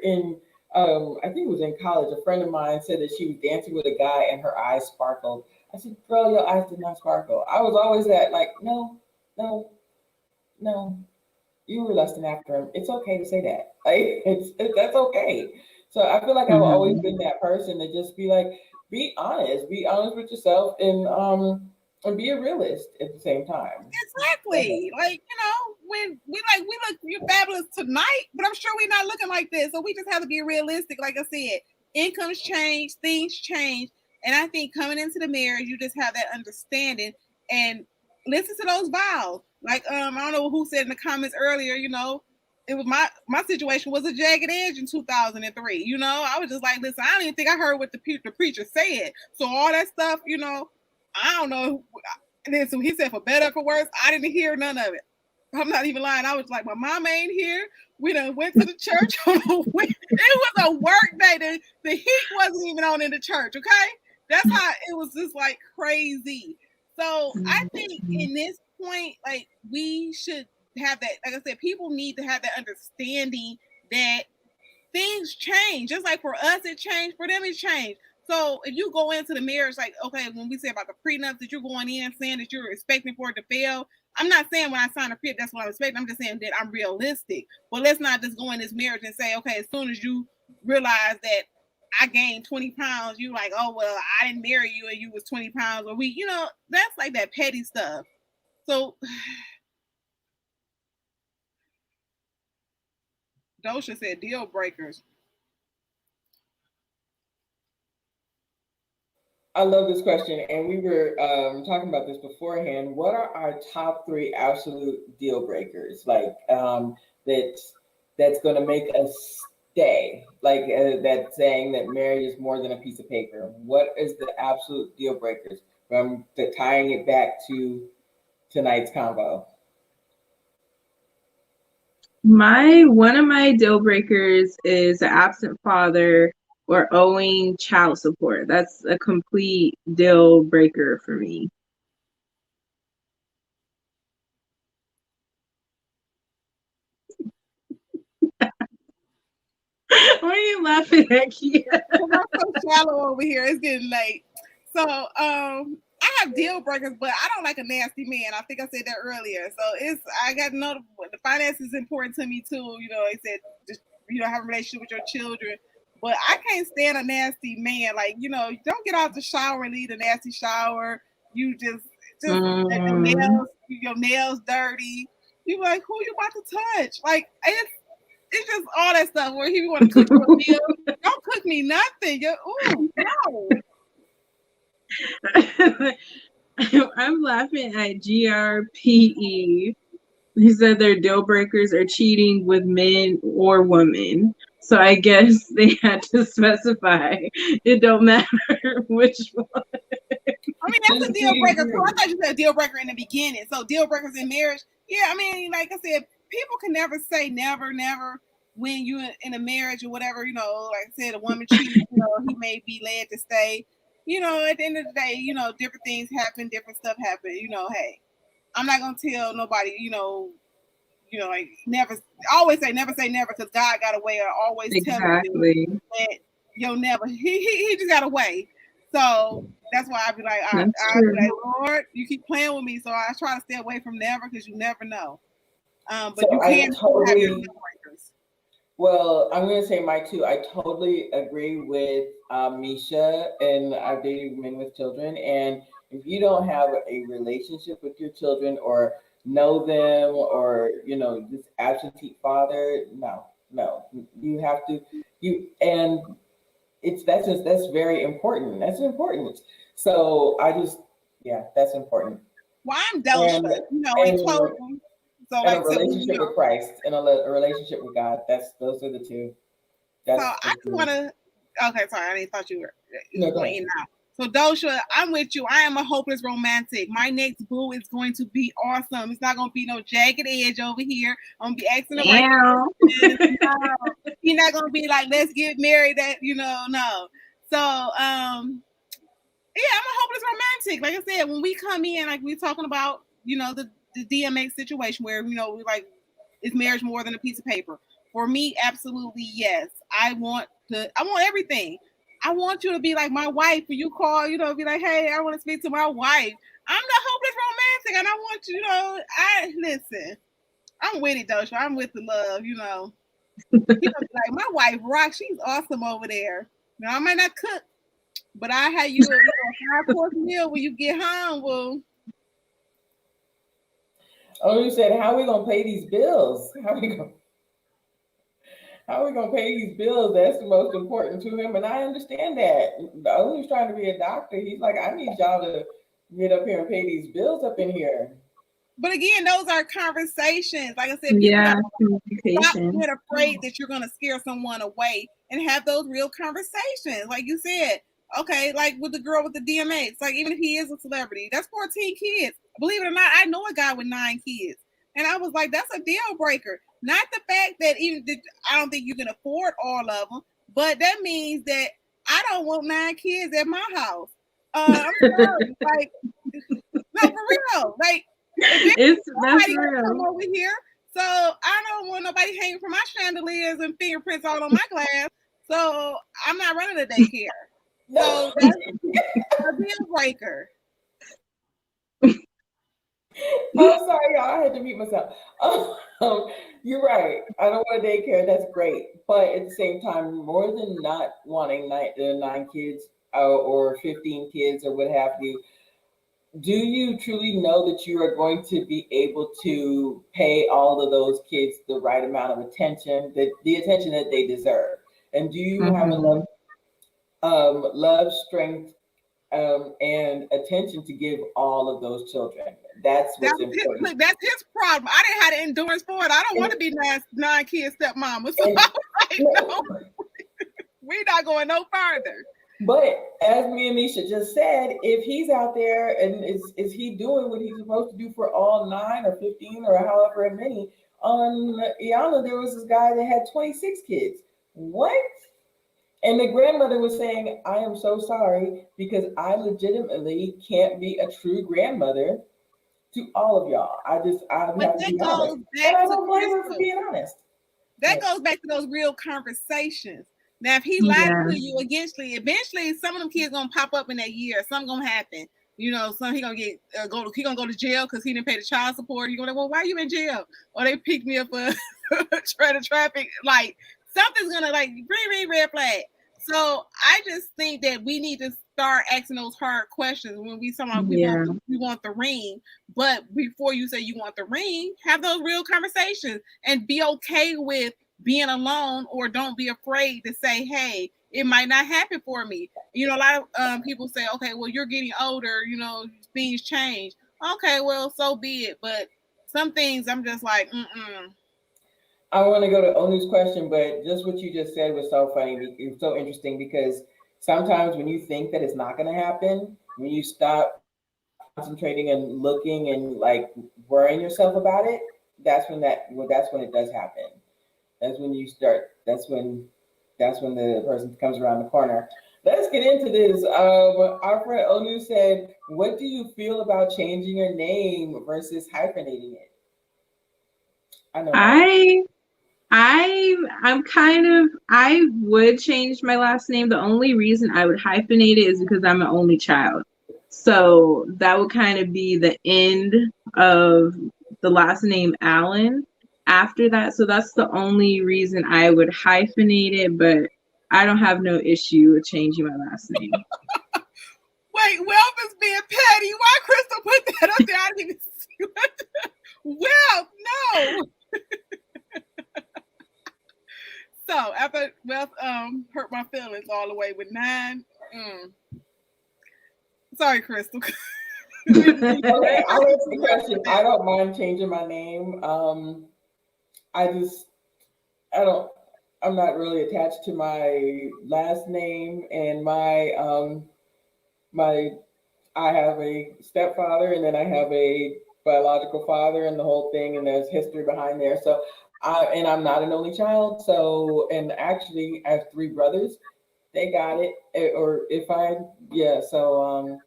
I think it was in college, a friend of mine said that she was dancing with a guy and her eyes sparkled. I said, girl, your eyes did not sparkle. I was always that, like, no, no, no. You were lusting after him. It's okay to say that. Like, that's okay. So I feel like I've always been that person to just be like, be honest with yourself, and be a realist at the same time. Exactly. Like, when we look, you're fabulous tonight, but I'm sure we're not looking like this. So we just have to be realistic. Like I said, incomes change, things change. And I think coming into the marriage, you just have that understanding and listen to those vows. Like, I don't know who said in the comments earlier, it was my situation was a jagged edge in 2003. I was just like, listen, I don't even think I heard what the preacher said. So all that stuff, I don't know. Listen, he said for better or for worse, I didn't hear none of it. I'm not even lying. I was like, my mom ain't here. We done went to the church. It was a work day. The heat wasn't even on in the church, okay? That's how it was just like crazy. So I think in this point, like we should have that, like I said, people need to have that understanding that things change. Just like for us, it changed, for them, it changed. So if you go into the marriage, like, okay, when we say about the prenups that you're going in saying that you're expecting for it to fail, I'm not saying when I sign a prep, that's what I'm expecting. I'm just saying that I'm realistic. But let's not just go in this marriage and say, okay, as soon as you realize that I gained 20 pounds, you like, oh, well, I didn't marry you and you was 20 pounds. Or that's like that petty stuff. So Dosha said deal breakers. I love this question, and we were talking about this beforehand. What are our top 3 absolute deal breakers? Like that's going to make us stay. Like that saying that marriage is more than a piece of paper. What is the absolute deal breakers? From tying it back to tonight's convo. One of my deal breakers is an absent father or owing child support. That's a complete deal breaker for me. Why are you laughing at, Kia? I'm so shallow over here. It's getting late. So I have deal breakers, but I don't like a nasty man. I think I said that earlier. So I got to know the finance is important to me too. They said just have a relationship with your children. But I can't stand a nasty man. Like, don't get out the shower and leave a nasty shower. You just your nails dirty. You like, who you about to touch? Like, it's just all that stuff where he want to cook you a meal. Don't cook me nothing. No. I'm laughing at GRPE. He said their deal breakers are cheating with men or women. So I guess they had to specify. It don't matter which one. I mean, that's a deal breaker. I thought you said deal breaker in the beginning. So deal breakers in marriage. Yeah, I mean, like I said, people can never say never when you're in a marriage or whatever. Like I said, a woman cheats, he may be led to stay. At the end of the day, different things happen, different stuff happen. Hey, I'm not gonna tell nobody, like never. I always say never because God got a way of always telling you that you'll never. He just got a way. So that's why I'd be like, Lord, you keep playing with me. So I try to stay away from never because you never know. But so you can have your deal breakers. Well, I'm going to say my 2. I totally agree with Misha, and I've dated men with children. And if you don't have a relationship with your children or know them or, this absentee father, no. You have to, that's very important. That's important. So that's important. Well, I'm Dosha, So like a relationship with Christ and a relationship with God. Those are the 2. So I just want to. Okay, sorry, I didn't thought you were going in now. So Dosha, I'm with you. I am a hopeless romantic. My next boo is going to be awesome. It's not going to be no jagged edge over here. I'm gonna be asking the right. He's not gonna be like, let's get married. That no. So I'm a hopeless romantic. Like I said, when we come in, like we're talking about, the DMX situation where we like, is marriage more than a piece of paper? For me, absolutely yes. I want everything. I want you to be like my wife. When you call, be like, hey, I want to speak to my wife. I'm the hopeless romantic, and I want you, listen. I'm with it though, so I'm with the love, like my wife rocks. She's awesome over there. Now I might not cook, but I have you a 5-course meal when you get home. Well, you said, how are we gonna pay these bills? How are we gonna pay these bills? That's the most important to him, and I understand that. Olu's trying to be a doctor. He's like, I need y'all to get up here and pay these bills up in here. But again, those are conversations. Like I said, stop being afraid that you're gonna scare someone away and have those real conversations. Like you said, okay, like with the girl with the DMX, like even if he is a celebrity, that's 14 kids. Believe it or not, I know a guy with 9 kids. And I was like, that's a deal breaker. Not the fact that I don't think you can afford all of them, but that means that I don't want 9 kids at my house. I'm sorry. Like, no, for real. Like, that's real. Over here. So I don't want nobody hanging from my chandeliers and fingerprints all on my glass. So I'm not running a daycare. So that's a deal breaker. I'm sorry, y'all. I had to mute myself. You're right. I don't want a daycare. That's great. But at the same time, more than not wanting 9 kids or 15 kids or what have you, do you truly know that you are going to be able to pay all of those kids the right amount of attention, the attention that they deserve? And do you have enough love, strength, and attention to give all of those children? That's important. That's his problem. I didn't have the endurance for it. I don't want to be 9 kids stepmama. So no, we're not going no farther. But as me and Misha just said, if he's out there and is he doing what he's supposed to do for all 9 or 15 or however many? On Iyanla, there was this guy that had 26 kids. What? And the grandmother was saying, I am so sorry because I legitimately can't be a true grandmother to all of y'all. I have to be honest. And I don't blame her for being honest. That goes back to those real conversations. Now, if he lied to you eventually some of them kids gonna pop up in that year. Something gonna happen. Some he gonna get he gonna go to jail because he didn't pay the child support. You're gonna well, why are you in jail? Or they picked me up for traffic. Like something's gonna red flag. So I just think that we need to start asking those hard questions when we want the ring. But before you say you want the ring, have those real conversations and be okay with being alone, or don't be afraid to say, hey, it might not happen for me. A lot of people say, okay, well, you're getting older, things change. Okay, well, so be it. But some things I'm just like, I want to go to Onu's question, but just what you just said was so funny. It's so interesting because sometimes when you think that it's not going to happen, when you stop concentrating and looking and like worrying yourself about it, that's when it does happen. That's when you start. That's when the person comes around the corner. Let's get into this. Our friend Onu said, "What do you feel about changing your name versus hyphenating it?" I would change my last name. The only reason I would hyphenate it is because I'm an only child. So that would kind of be the end of the last name Allen after that. So that's the only reason I would hyphenate it, but I don't have no issue with changing my last name. Wait, Wealth is being petty. Why Crystal put that up there? I didn't even see Wealth, no. So after Wealth hurt my feelings all the way with 9. Sorry, Crystal. Okay, I'll answer the question. I don't mind changing my name. I'm not really attached to my last name, and I have a stepfather, and then I have a biological father, and the whole thing, and there's history behind there. So, I'm not an only child. So, and actually, I have 3 brothers. They got it, So,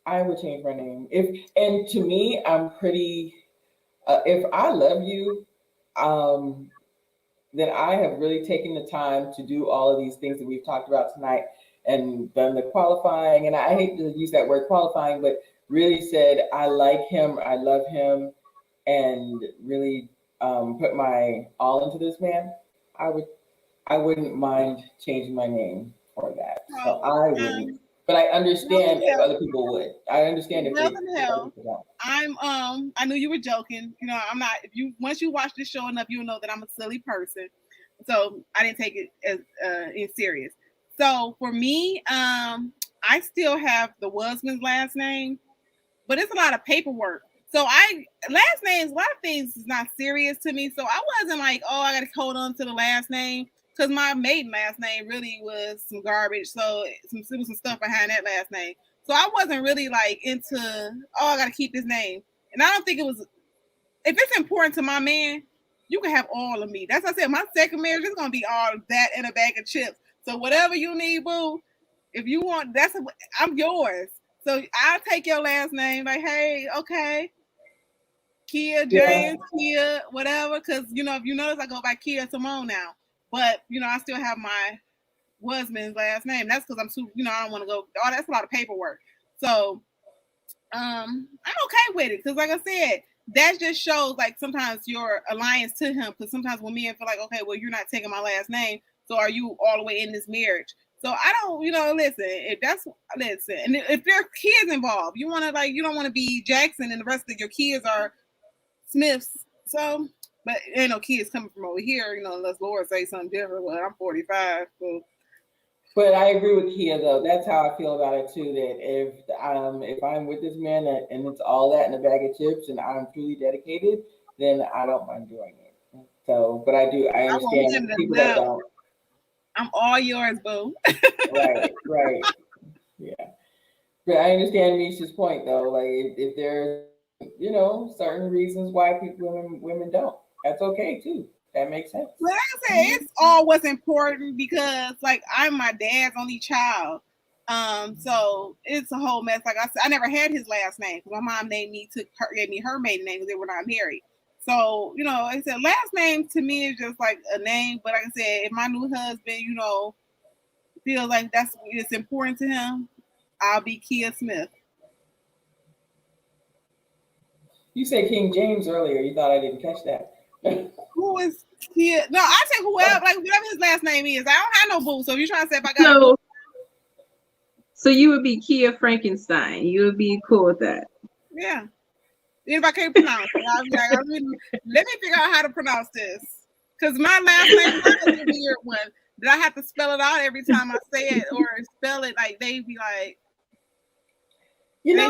I would change my name. And to me, I'm pretty. If I love you, that I have really taken the time to do all of these things that we've talked about tonight and done the qualifying. And I hate to use that word qualifying, but really said, I like him, I love him, and really put my all into this man, I wouldn't mind changing my name for that. So I wouldn't. But I understand if other people would. I understand if other people don't. I knew you were joking. You know, I'm not. If you once you watch this show enough, you'll know that I'm a silly person. So I didn't take it as serious. So for me, I still have the husband's last name, but it's a lot of paperwork. So last names, a lot of things is not serious to me. So I wasn't like, oh, I got to hold on to the last name because my maiden last name really was some garbage. So there was some stuff behind that last name. So I wasn't really like into, oh, I got to keep this name. And I don't think it was, if it's important to my man, you can have all of me. That's what I said. My second marriage is going to be all that and a bag of chips. So whatever you need, boo, if you want, I'm yours. So I'll take your last name. Like, hey, okay. Kia, James, Kia, whatever. Because, you know, if you notice, I go by Kia Simone now. But, you know, I still have my husband's last name. That's because I'm too, you know, I don't want to go. Oh, that's a lot of paperwork. So I'm okay with it. Because, like I said, that just shows, like, sometimes your alliance to him. Because sometimes when men feel like, okay, well, you're not taking my last name. So are you all the way in this marriage? So I don't, you know, listen, and if there are kids involved, you want to, like, you don't want to be Jackson and the rest of your kids are Smiths. So, but ain't no kids coming from over here, you know, unless Laura say something different. Well, I'm 45. So. But I agree with Kia, though. That's how I feel about it, too, that if I'm with this man and it's all that in a bag of chips and I'm truly dedicated, then I don't mind doing it. So, but I understand people that don't. I'm all yours, boo. Right. Yeah. But I understand Misha's point, though. Like, if there's, you know, certain reasons why women don't, that's okay, too. That makes sense. Like I said, it's all what's important because, like, I'm my dad's only child. So it's a whole mess. Like I said, I never had his last name because my mom gave me her maiden name because they were not married. So, you know, like I said, last name to me is just like a name. But like I said, if my new husband, you know, feels like it's important to him, I'll be Kia Smith. You said King James earlier. You thought I didn't catch that. Who is Kia? No, I say whoever, like whatever his last name is. I don't have no boo. So if you're trying to say if I got so you would be Kia Frankenstein. You would be cool with that. Yeah. If I can't pronounce it, I'll be like, let me figure out how to pronounce this. Because my last name is a weird one. That I have to spell it out every time I say it or spell it. Like they be like, you know,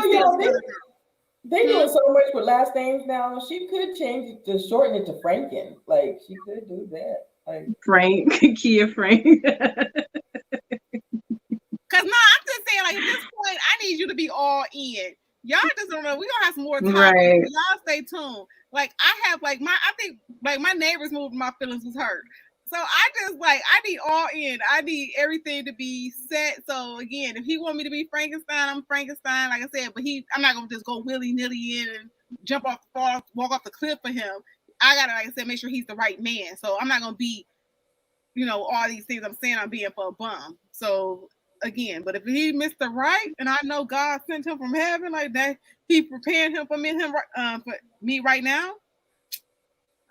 they doing so much with last names now. She could change it to shorten it to Franken. Like she could do that. Like Frank, Kia Frank. Cause no, I'm just saying, like at this point, I need you to be all in. Y'all just don't know. We're gonna have some more time. Right. Y'all stay tuned. Like I have like I think like my neighbors moved, my feelings was hurt. So I just like I need all in. I need everything to be set. So again, if he want me to be Frankenstein, I'm Frankenstein, like I said, but I'm not gonna just go willy-nilly in and jump off the fall, walk off the cliff for him. I gotta, like I said, make sure he's the right man. So I'm not gonna be, you know, all these things I'm saying I'm being for a bum. So again, but if he missed the right, and I know God sent him from heaven like that, he prepared him for me right now.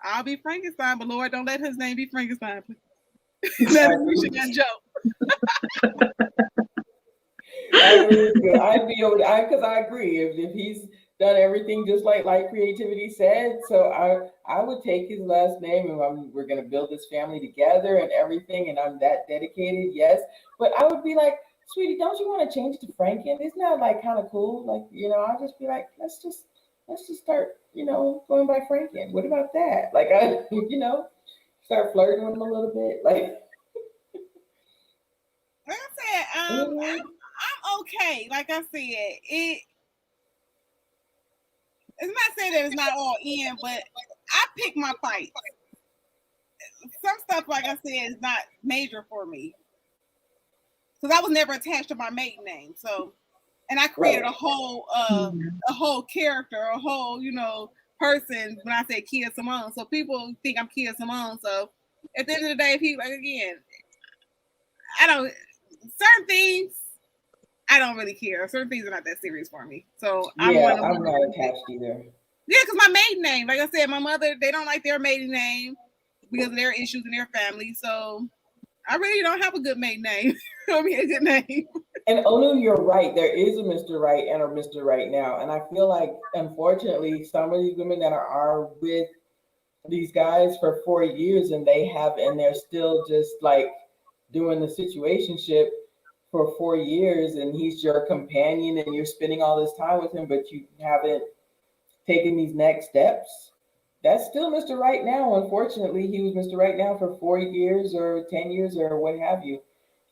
I'll be Frankenstein, but Lord, don't let his name be Frankenstein. That's a joke. I'd be able to, because I agree. If he's done everything just like Creativity said, so I would take his last name and we're gonna build this family together and everything, and I'm that dedicated, yes. But I would be like, sweetie, don't you want to change to Franken? Isn't that like kind of cool? Like, you know, I'll just be like, let's just start, you know, going by Franken. What about that? Like, I, you know, start flirting with him a little bit. Like I said, I'm okay. Like I said, it's not saying that it's not all in, but I pick my fights. Some stuff, like I said, is not major for me because I was never attached to my maiden name. So. And I created a whole character, a whole, you know, person when I say Kia Simone. So people think I'm Kia Simone. So at the end of the day, people, like, again, certain things, I don't really care. Certain things are not that serious for me. So I'm not attached either. Yeah, because my maiden name, like I said, my mother, they don't like their maiden name because of their issues in their family. So I really don't have a good maiden name. I mean, a good name. And Onu, you're right. There is a Mr. Right and a Mr. Right now. And I feel like, unfortunately, some of these women that are with these guys for 4 years and they're still just like doing the situationship for 4 years, and he's your companion and you're spending all this time with him, but you haven't taken these next steps. That's still Mr. Right now. Unfortunately, he was Mr. Right now for 4 years or 10 years or what have you.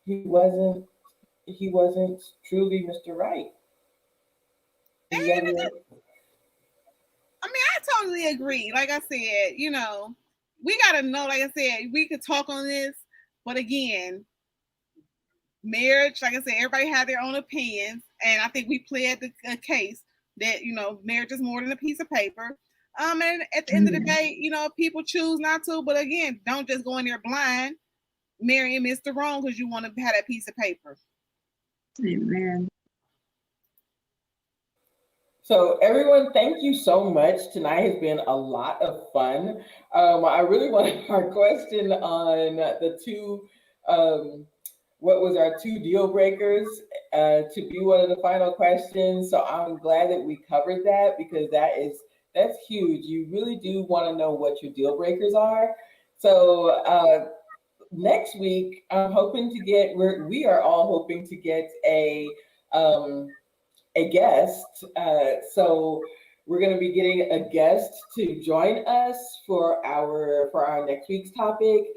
He wasn't truly Mr. Right. I mean, I totally agree. Like I said, we got to know, like I said, we could talk on this, but again, marriage, like I said, everybody had their own opinions, and I think we pled the case that, marriage is more than a piece of paper. And at the end of the day, people choose not to, but again, don't just go in there blind, marrying Mr. Wrong because you want to have that piece of paper. Amen. So everyone, thank you so much. Tonight has been a lot of fun. I really wanted our question on the two, what was our 2 deal breakers to be one of the final questions. So I'm glad that we covered that, because that's huge. You really do want to know what your deal breakers are. So next week, I'm hoping to get, we are all hoping to get a guest. So we're going to be getting a guest to join us for our next week's topic.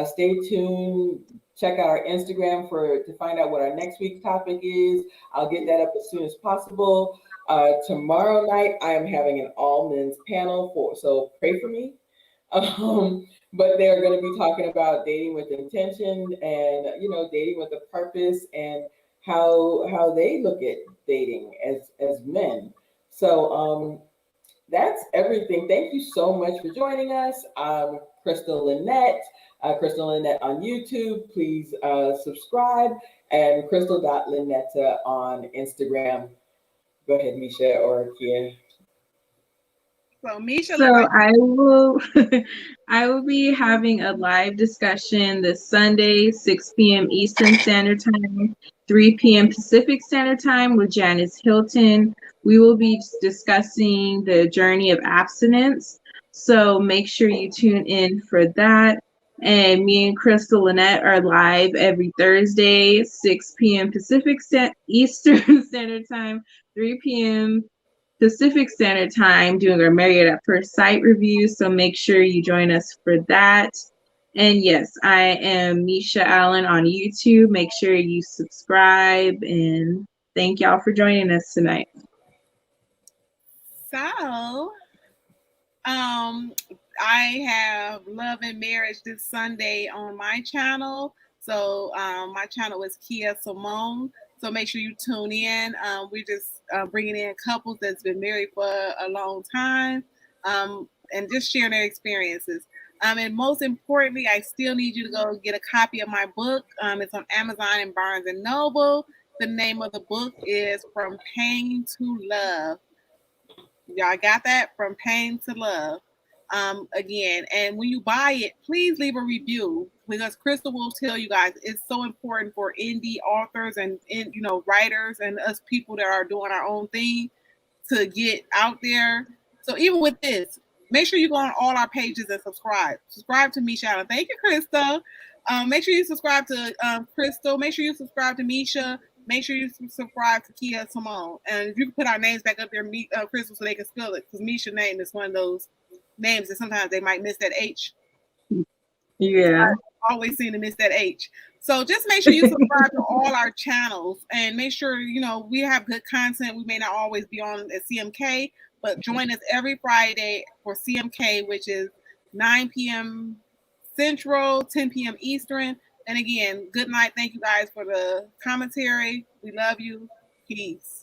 Stay tuned. Check out our Instagram to find out what our next week's topic is. I'll get that up as soon as possible. Tomorrow night, I am having an all men's panel so pray for me. But they're going to be talking about dating with intention and, dating with a purpose, and how they look at dating as men. So that's everything. Thank you so much for joining us. Crystal Lynette on YouTube. Please subscribe, and Crystal.Lynetta on Instagram. Go ahead, Misha or Kia. So Misha, I will be having a live discussion this Sunday, 6 p.m. Eastern Standard Time, 3 p.m. Pacific Standard Time with Janice Hilton. We will be discussing the journey of abstinence. So make sure you tune in for that. And me and Crystal Lynette are live every Thursday, 6 p.m. Eastern Standard Time, 3 p.m. Pacific Standard Time, doing our Married at First Sight review. So make sure you join us for that. And yes, I am Misha Allen on YouTube. Make sure you subscribe, and thank y'all for joining us tonight. So, I have Love and Marriage this Sunday on my channel. So my channel is Kia Simone. So make sure you tune in. We're just bringing in couples that's been married for a long time, and just sharing their experiences. And most importantly, I still need you to go get a copy of my book. It's on Amazon and Barnes & Noble. The name of the book is From Pain to Love. Y'all got that? From Pain to Love. Again, and when you buy it, please leave a review, because Crystal will tell you guys it's so important for indie authors and writers and us people that are doing our own thing to get out there. So even with this, make sure you go on all our pages and subscribe. Subscribe to Misha Allen. Thank you, Crystal. Make sure you subscribe to Crystal. Make sure you subscribe to Misha. Make sure you subscribe to Kia Simone. And if you can put our names back up there, Crystal, so they can spell it, because Misha's name is one of those names that sometimes they might miss that H. Yeah. I always seem to miss that H. So just make sure you subscribe to all our channels, and make sure, we have good content. We may not always be on at CMK, but join us every Friday for CMK, which is 9 p.m. Central, 10 p.m. Eastern. And again, good night. Thank you guys for the commentary. We love you. Peace.